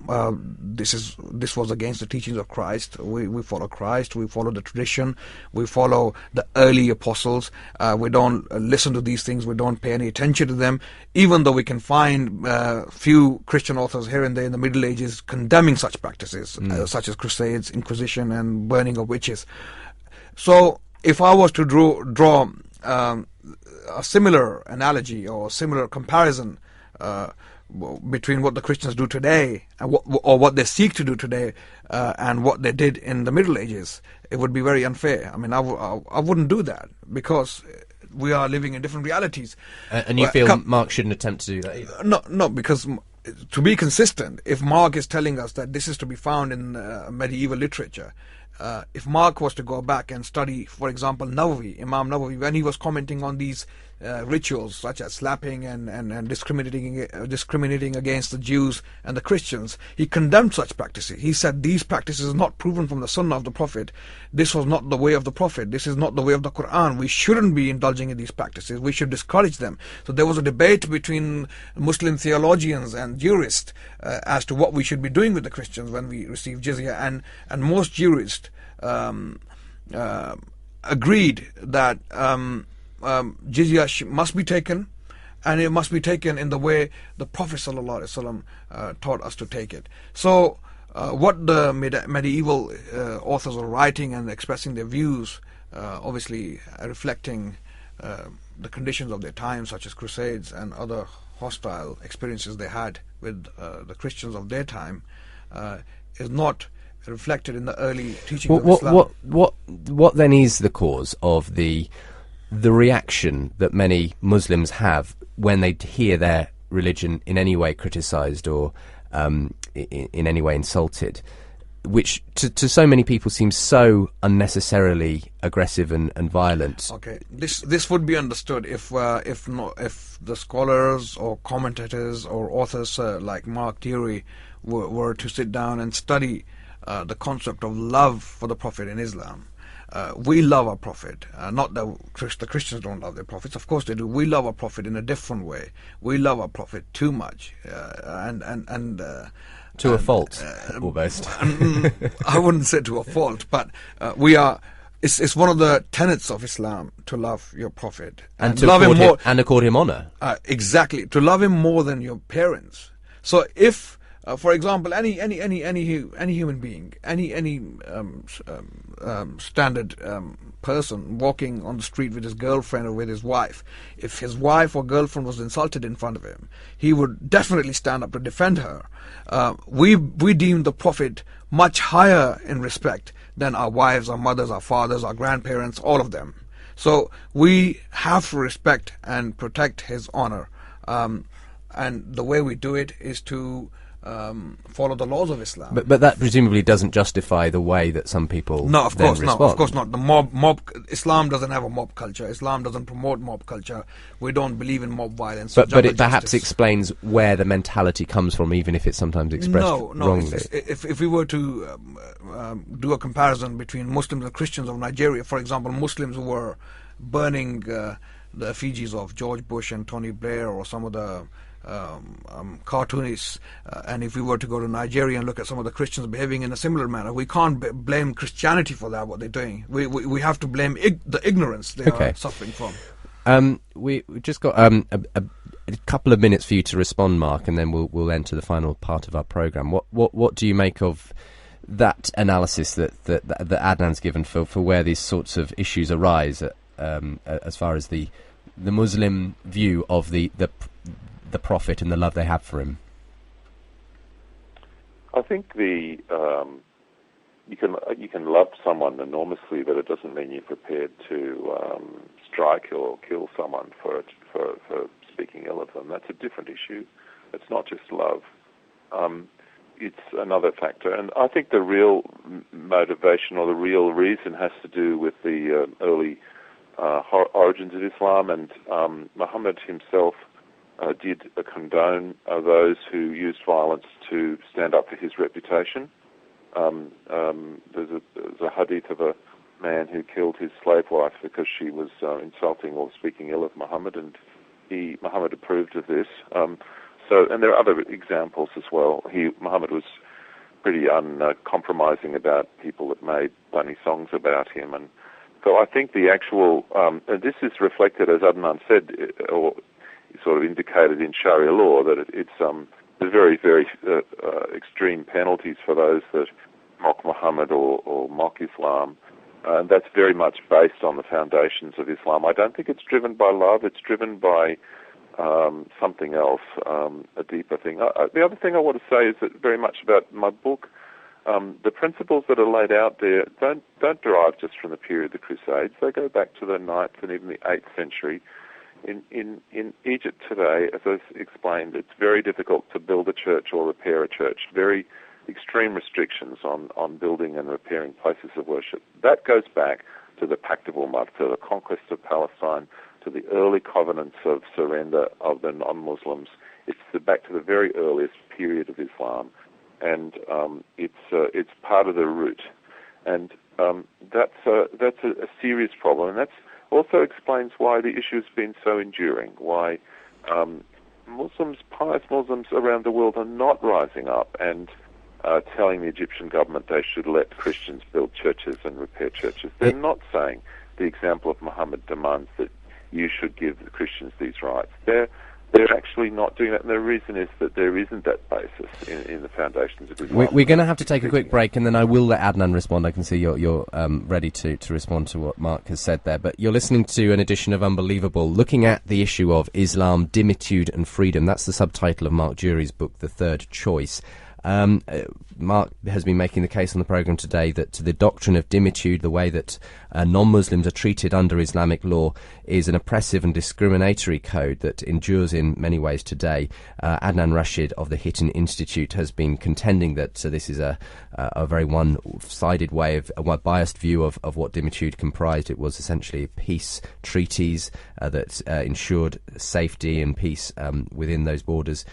This was against the teachings of Christ. We follow Christ. We follow the tradition. We follow the early apostles. We don't listen to these things. We don't pay any attention to them. Even though we can find few Christian authors here and there in the Middle Ages condemning such practices, such as Crusades, Inquisition, and burning of witches. So, if I was to draw a similar analogy or a similar comparison between what the Christians do today and what they seek to do today and what they did in the Middle Ages, it would be very unfair. I mean, I wouldn't do that because we are living in different realities. And you feel Mark shouldn't attempt to do that either? No, because to be consistent, if Mark is telling us that this is to be found in medieval literature, if Mark was to go back and study, for example, Imam Nawawi, when he was commenting on these rituals such as slapping and discriminating against the Jews and the Christians, he condemned such practices. He said these practices are not proven from the Sunnah of the Prophet. This was not the way of the Prophet. This is not the way of the Quran. We shouldn't be indulging in these practices. We should discourage them. So there was a debate between Muslim theologians and jurists as to what we should be doing with the Christians when we receive jizya, and most jurists agreed that jizya must be taken, and it must be taken in the way the Prophet ﷺ taught us to take it. So what the medieval authors are writing and expressing their views, obviously reflecting the conditions of their time, such as Crusades and other hostile experiences they had with the Christians of their time, is not reflected in the early teachings of Islam. What then is the cause of the reaction that many Muslims have when they hear their religion in any way criticised or in any way insulted, which to so many people seems so unnecessarily aggressive and violent? Okay, this would be understood if the scholars or commentators or authors like Mark Durie were to sit down and study the concept of love for the Prophet in Islam. We love our Prophet. Not that the Christians don't love their prophets. Of course they do. We love our Prophet in a different way. We love our Prophet too much, and to a fault, almost. I wouldn't say to a fault, but we are. It's one of the tenets of Islam to love your Prophet and to love him more and accord him honor. Exactly, to love him more than your parents. So if for example, any human being, any standard person walking on the street with his girlfriend or with his wife, if his wife or girlfriend was insulted in front of him, he would definitely stand up to defend her. We deem the Prophet much higher in respect than our wives, our mothers, our fathers, our grandparents, all of them. So we have to respect and protect his honor, and the way we do it is to follow the laws of Islam. But that presumably doesn't justify the way that some people No, of course not. respond. Of course not. The mob. Islam doesn't have a mob culture. Islam doesn't promote mob culture. We don't believe in mob violence. But it perhaps explains where the mentality comes from, even if it's sometimes expressed wrongly. If we were to do a comparison between Muslims and Christians of Nigeria, for example, Muslims were burning the effigies of George Bush and Tony Blair or some of the cartoonists, and if we were to go to Nigeria and look at some of the Christians behaving in a similar manner, we can't blame Christianity for that, what they're doing. We have to blame the ignorance they are suffering from. We've just got a couple of minutes for you to respond, Mark, and then we'll enter the final part of our programme. What do you make of that analysis that Adnan's given for where these sorts of issues arise, as far as the Muslim view of the Prophet and the love they have for him? I think you can love someone enormously, but it doesn't mean you're prepared to strike or kill someone for speaking ill of them. That's a different issue. It's not just love. It's another factor, and I think the real motivation or the real reason has to do with the early origins of Islam, and Muhammad himself did condone those who used violence to stand up for his reputation. There's a hadith of a man who killed his slave wife because she was insulting or speaking ill of Muhammad, and Muhammad approved of this. And there are other examples as well. Muhammad was pretty uncompromising about people that made funny songs about him, and so I think the actual and this is reflected, as Adnan said, or sort of indicated in Sharia law, that there's very, very extreme penalties for those that mock Muhammad or mock Islam. And that's very much based on the foundations of Islam. I don't think it's driven by love. It's driven by something else, a deeper thing. The other thing I want to say is that very much about my book, the principles that are laid out there don't derive just from the period of the Crusades. They go back to the 9th and even the 8th century. In Egypt today, as I explained, it's very difficult to build a church or repair a church. Very extreme restrictions on building and repairing places of worship. That goes back to the Pact of Ummah, to the conquest of Palestine, to the early covenants of surrender of the non-Muslims. It's back to the very earliest period of Islam, and it's part of the root. And that's a serious problem, and that's also explains why the issue has been so enduring, why pious Muslims around the world are not rising up and telling the Egyptian government they should let Christians build churches and repair churches. They're not saying the example of Muhammad demands that you should give the Christians these rights. They're actually not doing that, and the reason is that there isn't that basis in the foundations of Islam. We're going to have to take a quick break, and then I will let Adnan respond. I can see you're ready to respond to what Mark has said there. But you're listening to an edition of Unbelievable, looking at the issue of Islam, Dhimmitude and freedom. That's the subtitle of Mark Durie's book, The Third Choice. Mark has been making the case on the programme today that the doctrine of Dhimmitude, the way that non-Muslims are treated under Islamic law, is an oppressive and discriminatory code that endures in many ways today. Adnan Rashid of the Hittin Institute has been contending that this is a very one-sided way of a biased view of what Dhimmitude comprised. It was essentially peace treaties that ensured safety and peace within those borders.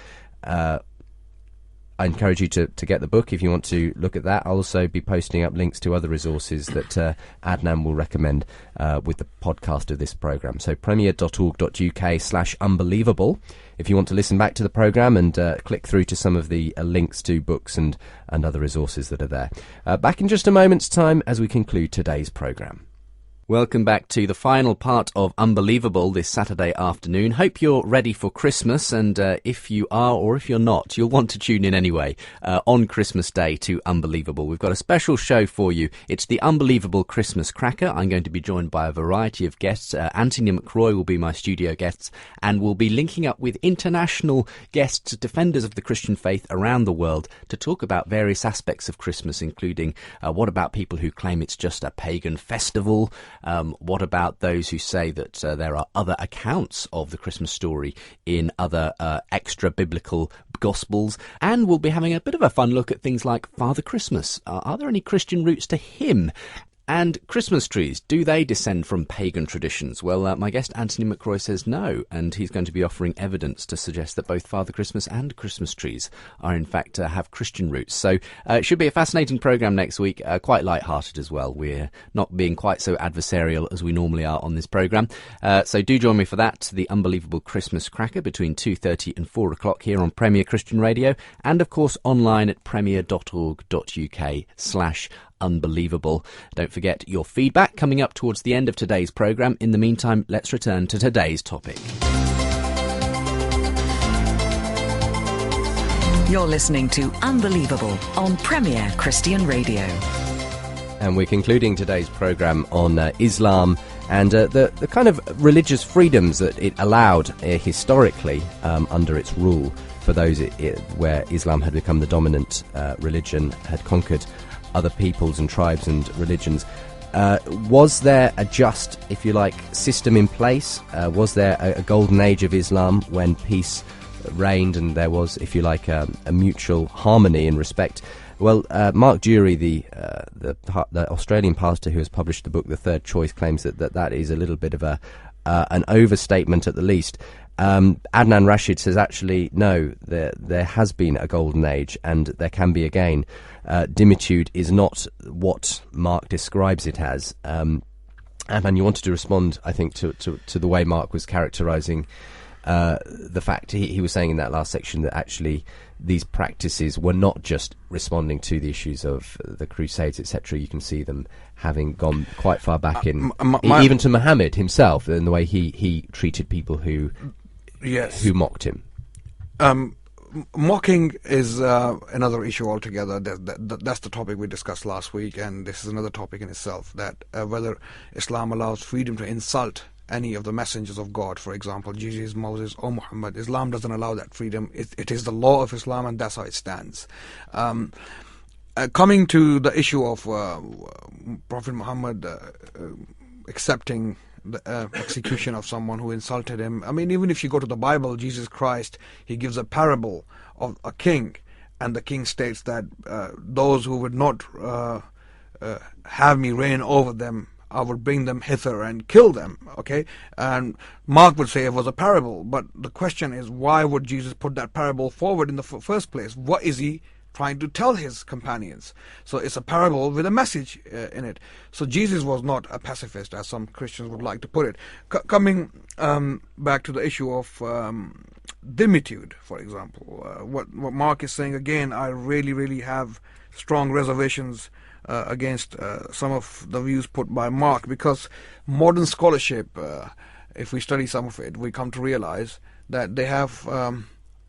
I encourage you to get the book if you want to look at that. I'll also be posting up links to other resources that Adnan will recommend with the podcast of this programme. So premier.org.uk/unbelievable if you want to listen back to the programme and click through to some of the links to books and other resources that are there. Back in just a moment's time as we conclude today's programme. Welcome back to the final part of Unbelievable this Saturday afternoon. Hope you're ready for Christmas, and if you are or if you're not, you'll want to tune in anyway on Christmas Day to Unbelievable. We've got a special show for you. It's the Unbelievable Christmas Cracker. I'm going to be joined by a variety of guests. Anthony McRoy will be my studio guests, and we'll be linking up with international guests, defenders of the Christian faith around the world, to talk about various aspects of Christmas, including what about people who claim it's just a pagan festival, What about those who say that there are other accounts of the Christmas story in other extra biblical Gospels? And we'll be having a bit of a fun look at things like Father Christmas. Are there any Christian roots to him? And Christmas trees, do they descend from pagan traditions? Well, my guest Anthony McCroy says no, and he's going to be offering evidence to suggest that both Father Christmas and Christmas trees are in fact have Christian roots. So it should be a fascinating programme next week, quite light-hearted as well. We're not being quite so adversarial as we normally are on this programme. So do join me for that, the Unbelievable Christmas Cracker, between 2:30 and 4 o'clock here on Premier Christian Radio, and of course online at premier.org.uk/unbelievable. Don't forget your feedback coming up towards the end of today's programme. In the meantime, let's return to today's topic. You're listening to Unbelievable on Premier Christian Radio. And we're concluding today's programme on Islam and the kind of religious freedoms that it allowed historically under its rule for those where Islam had become the dominant religion, had conquered other peoples and tribes and religions. Was there a just, if you like, system in place? Was there a golden age of Islam when peace reigned and there was, if you like, a mutual harmony and respect? Well, Mark Durie, the Australian pastor who has published the book The Third Choice, claims that is a little bit of an overstatement at the least. Adnan Rashid says actually no, there has been a golden age and there can be again. Dhimmitude is not what Mark describes it as. And you wanted to respond, I think, to the way Mark was characterising the fact he was saying in that last section that actually these practices were not just responding to the issues of the Crusades, etc. You can see them having gone quite far back in, even to Muhammad himself, in the way he treated people who mocked him. Mocking is another issue altogether. That's the topic we discussed last week, and this is another topic in itself, that whether Islam allows freedom to insult any of the messengers of God, for example, Jesus, Moses, or Muhammad. Islam doesn't allow that freedom. It is the law of Islam, and that's how it stands. Coming to the issue of Prophet Muhammad accepting the execution of someone who insulted him. I mean, even if you go to the Bible, Jesus Christ, he gives a parable of a king, and the king states that those who would not have me reign over them, I would bring them hither and kill them, okay? And Mark would say it was a parable, but the question is, why would Jesus put that parable forward in the first place? What is he trying to tell his companions? So it's a parable with a message in it. So Jesus was not a pacifist, as some Christians would like to put it. Coming back to the issue of Dhimmitude, for example, what Mark is saying, again, I really have strong reservations against some of the views put by Mark, because modern scholarship, if we study some of it, we come to realize that they have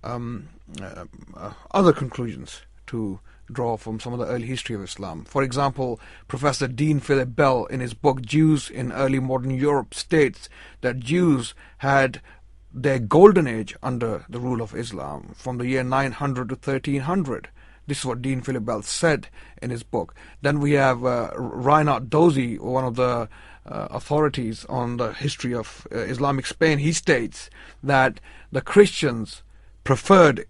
other conclusions to draw from some of the early history of Islam. For example, Professor Dean Philip Bell, in his book Jews in Early Modern Europe, states that Jews had their golden age under the rule of Islam from the year 900 to 1300. This is what Dean Philip Bell said in his book. Then we have Reinhard Dozy, one of the authorities on the history of Islamic Spain. He states that the Christians preferred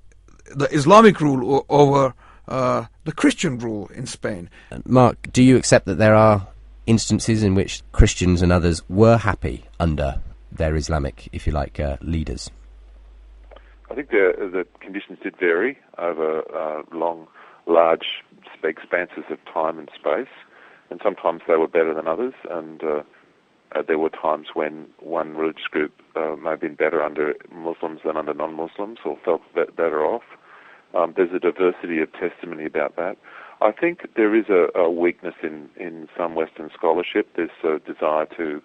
the Islamic rule over the Christian rule in Spain. Mark, do you accept that there are instances in which Christians and others were happy under their Islamic, if you like, leaders? I think the conditions did vary over large expanses of time and space, and sometimes they were better than others, and there were times when one religious group may have been better under Muslims than under non-Muslims, or felt better off. There's a diversity of testimony about that. I think there is a weakness in some Western scholarship. There's a desire to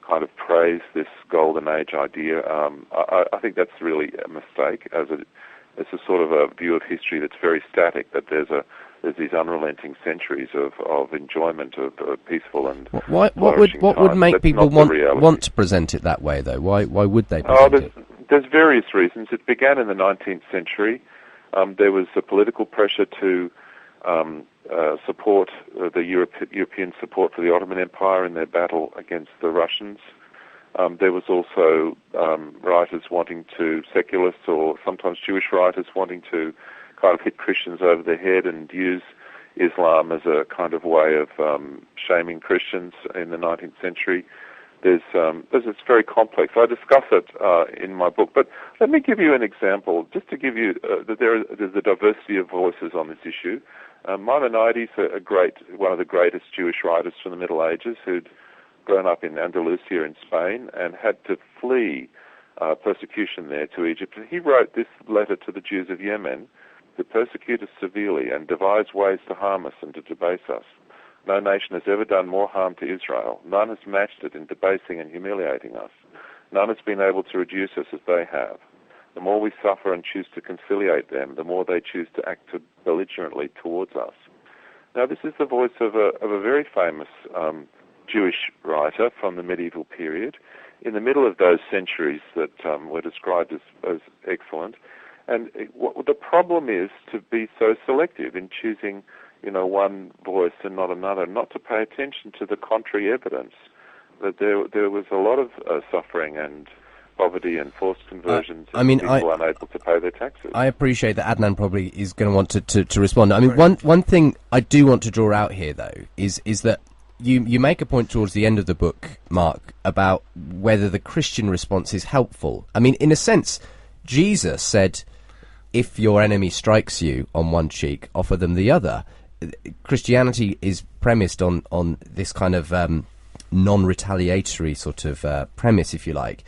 kind of praise this golden age idea. I think that's really a mistake. It's a sort of a view of history that's very static, that there's these unrelenting centuries of enjoyment of peaceful and what would make that's people want to present it that way, though? Why would they present it? There's various reasons. It began in the 19th century. There was a political pressure to support the European support for the Ottoman Empire in their battle against the Russians. There was also writers wanting to, secularists or sometimes Jewish writers wanting to kind of hit Christians over the head and use Islam as a kind of way of shaming Christians in the 19th century. It's very complex. I discuss it in my book, but let me give you an example, just to give you that there's a diversity of voices on this issue. Maimonides, one of the greatest Jewish writers from the Middle Ages, who'd grown up in Andalusia in Spain and had to flee persecution there to Egypt. And he wrote this letter to the Jews of Yemen to persecute us severely and devise ways to harm us and to debase us. No nation has ever done more harm to Israel. None has matched it in debasing and humiliating us. None has been able to reduce us as they have. The more we suffer and choose to conciliate them, the more they choose to act belligerently towards us. Now, this is the voice of a very famous Jewish writer from the medieval period, in the middle of those centuries that were described as excellent. And the problem is to be so selective in choosing, one voice and not another, not to pay attention to the contrary evidence that there was a lot of suffering and poverty and forced conversions, people unable to pay their taxes. I appreciate that Adnan probably is going to want to respond. I mean, one thing I do want to draw out here, though, is that you make a point towards the end of the book, Mark, about whether the Christian response is helpful. I mean, in a sense, Jesus said, if your enemy strikes you on one cheek, offer them the other. Christianity is premised on this kind of non-retaliatory sort of premise, if you like.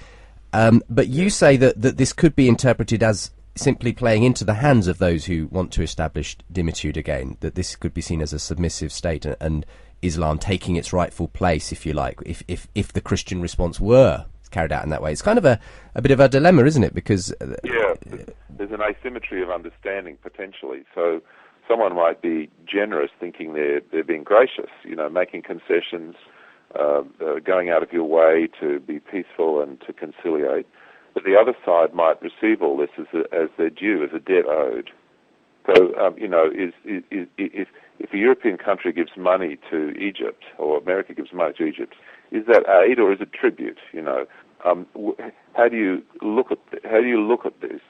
But you say that this could be interpreted as simply playing into the hands of those who want to establish Dhimmitude again, that this could be seen as a submissive state and Islam taking its rightful place, if you like, if the Christian response were carried out in that way. It's kind of a bit of a dilemma, isn't it? Because there's an asymmetry of understanding potentially. So someone might be generous, thinking they're being gracious, making concessions, going out of your way to be peaceful and to conciliate. But the other side might receive all this as their due, as a debt owed. So, if a European country gives money to Egypt, or America gives money to Egypt, is that aid or is it tribute? How do you look at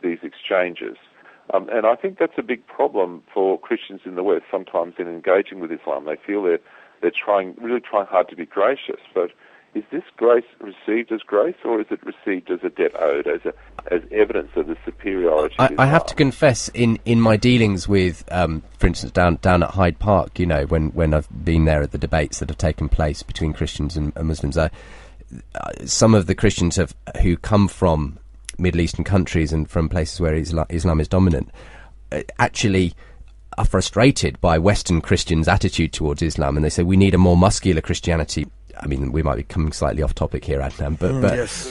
these exchanges? And I think that's a big problem for Christians in the West. Sometimes in engaging with Islam, they feel they're really trying hard to be gracious, but is this grace received as grace, or is it received as a debt owed, as evidence of the superiority of Islam? I have to confess, in my dealings with, for instance, down at Hyde Park, when I've been there at the debates that have taken place between Christians and Muslims, some of the Christians who come from Middle Eastern countries and from places where Islam is dominant, actually are frustrated by Western Christians' attitude towards Islam, and they say we need a more muscular Christianity. I mean, we might be coming slightly off topic here, Adnan, but yes.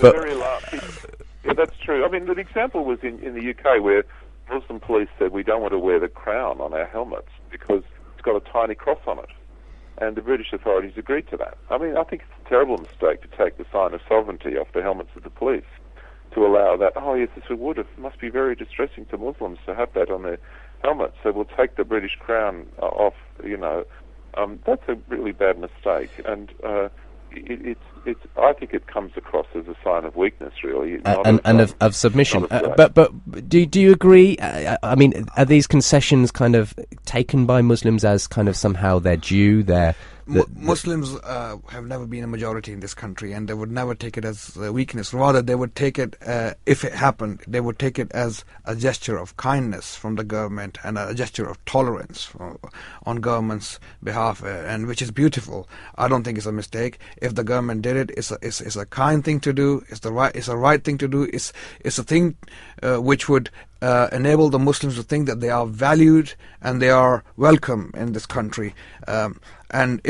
Yeah, that's true. I mean, the example was in the UK where Muslim police said we don't want to wear the crown on our helmets because it's got a tiny cross on it, and the British authorities agreed to that. I mean, I think it's a terrible mistake to take the sign of sovereignty off the helmets of the police, to allow that. Oh yes, it must be very distressing to Muslims to have that on their helmets, so we'll take the British crown off. That's a really bad mistake, and I think it comes across as a sign of weakness, really, of submission. But do you agree? I mean, are these concessions kind of taken by Muslims as kind of somehow their due? Muslims have never been a majority in this country, and they would never take it as a weakness. Rather, they would take it, if it happened, they would take it as a gesture of kindness from the government and a gesture of tolerance on government's behalf, and which is beautiful. I don't think it's a mistake. If the government did it, it's a kind thing to do. It's a right thing to do. It's a thing which would enable the Muslims to think that they are valued and they are welcome in this country. And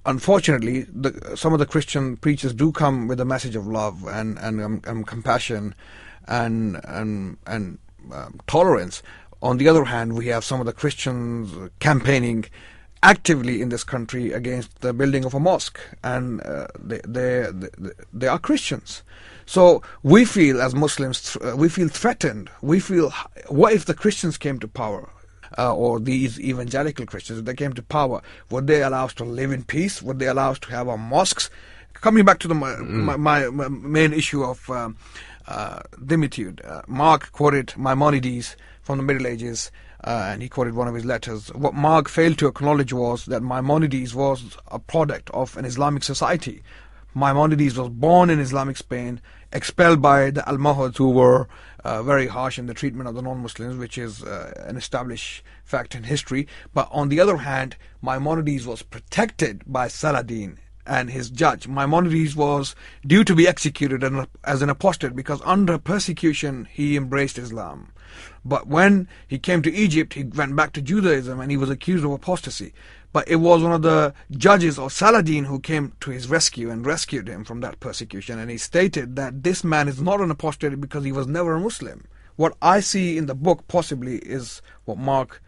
unfortunately, some of the Christian preachers do come with a message of love and compassion and tolerance. On the other hand, we have some of the Christians campaigning actively in this country against the building of a mosque, and they are Christians. So we feel, as Muslims, we feel threatened. We feel, what if the Christians came to power? or these evangelical Christians, if they came to power, would they allow us to live in peace? Would they allow us to have our mosques? Coming back to the my main issue of Dhimmitude, Mark quoted Maimonides from the Middle Ages, and he quoted one of his letters. What Mark failed to acknowledge was that Maimonides was a product of an Islamic society. Maimonides was born in Islamic Spain, expelled by the Almohads, who were very harsh in the treatment of the non-Muslims, which is an established fact in history. But on the other hand, Maimonides was protected by Saladin and his judge. Maimonides was due to be executed as an apostate because under persecution he embraced Islam. But when he came to Egypt, he went back to Judaism and he was accused of apostasy. But it was one of the judges of Saladin who came to his rescue and rescued him from that persecution. And he stated that this man is not an apostate because he was never a Muslim. What I see in the book possibly is what Mark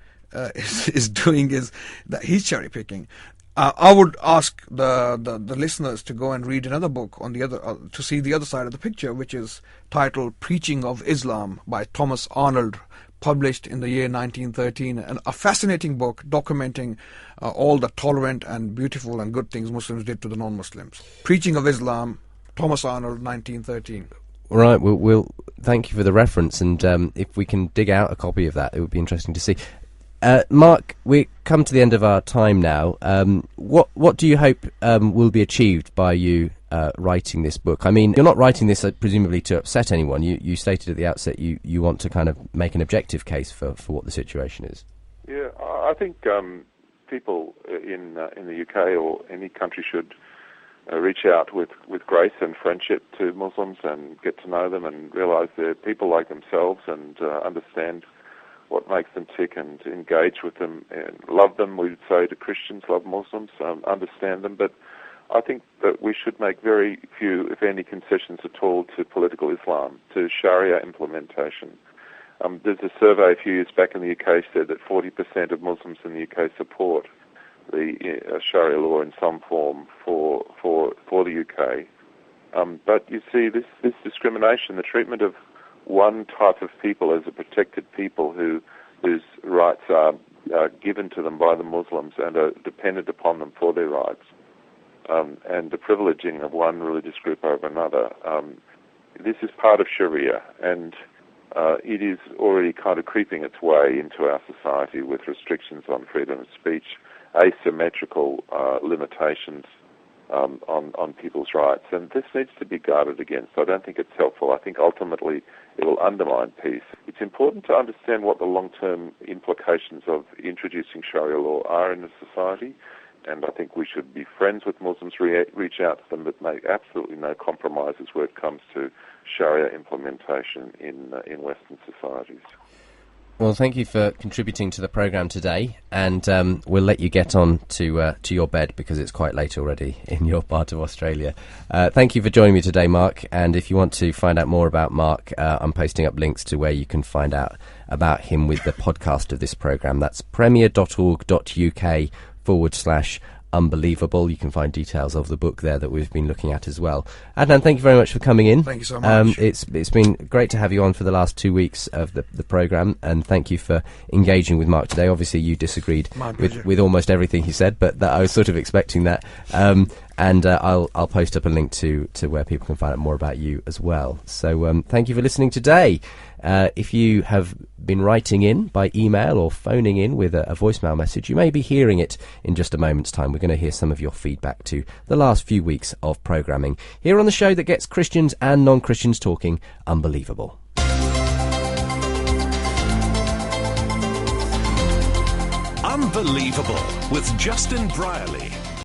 is doing, is that he's cherry picking. I would ask the listeners to go and read another book on the other to see the other side of the picture, which is titled Preaching of Islam by Thomas Arnold, published in the year 1913, and a fascinating book documenting all the tolerant and beautiful and good things Muslims did to the non-Muslims. Preaching of Islam, Thomas Arnold, 1913. All right, we'll thank you for the reference, and if we can dig out a copy of that, it would be interesting to see. Mark, we come to the end of our time now. What do you hope will be achieved by you writing this book? I mean, you're not writing this presumably to upset anyone. You stated at the outset you want to kind of make an objective case for what the situation is. Yeah, I think people in the UK or any country should reach out with grace and friendship to Muslims and get to know them and realise they're people like themselves and understand what makes them tick and engage with them and love them. We'd say to Christians, love Muslims, understand them. But I think that we should make very few, if any, concessions at all to political Islam, to Sharia implementation. There's a survey a few years back in the UK said that 40% of Muslims in the UK support the Sharia law in some form for the UK. But you see, this discrimination, the treatment of one type of people as a protected people whose rights are given to them by the Muslims and are dependent upon them for their rights, and the privileging of one religious group over another. This is part of Sharia, and it is already kind of creeping its way into our society with restrictions on freedom of speech, asymmetrical limitations on people's rights, and this needs to be guarded against. I don't think it's helpful. I think ultimately it will undermine peace. It's important to understand what the long-term implications of introducing Sharia law are in a society, and I think we should be friends with Muslims, reach out to them, but make absolutely no compromises where it comes to Sharia implementation in Western societies. Well, thank you for contributing to the programme today, and we'll let you get on to your bed because it's quite late already in your part of Australia. Thank you for joining me today, Mark, and if you want to find out more about Mark, I'm posting up links to where you can find out about him with the podcast of this programme. That's premier.org.uk/unbelievable. You can find details of the book there that we've been looking at as well. Adnan, thank you very much for coming in. Thank you so much. It's been great to have you on for the last 2 weeks of the programme, and thank you for engaging with Mark today. Obviously, you disagreed with almost everything he said, but I was sort of expecting that. And I'll post up a link to where people can find out more about you as well. So thank you for listening today. If you have been writing in by email or phoning in with a voicemail message, you may be hearing it in just a moment's time. We're going to hear some of your feedback to the last few weeks of programming here on the show that gets Christians and non-Christians talking. Unbelievable. Unbelievable with Justin Brierley.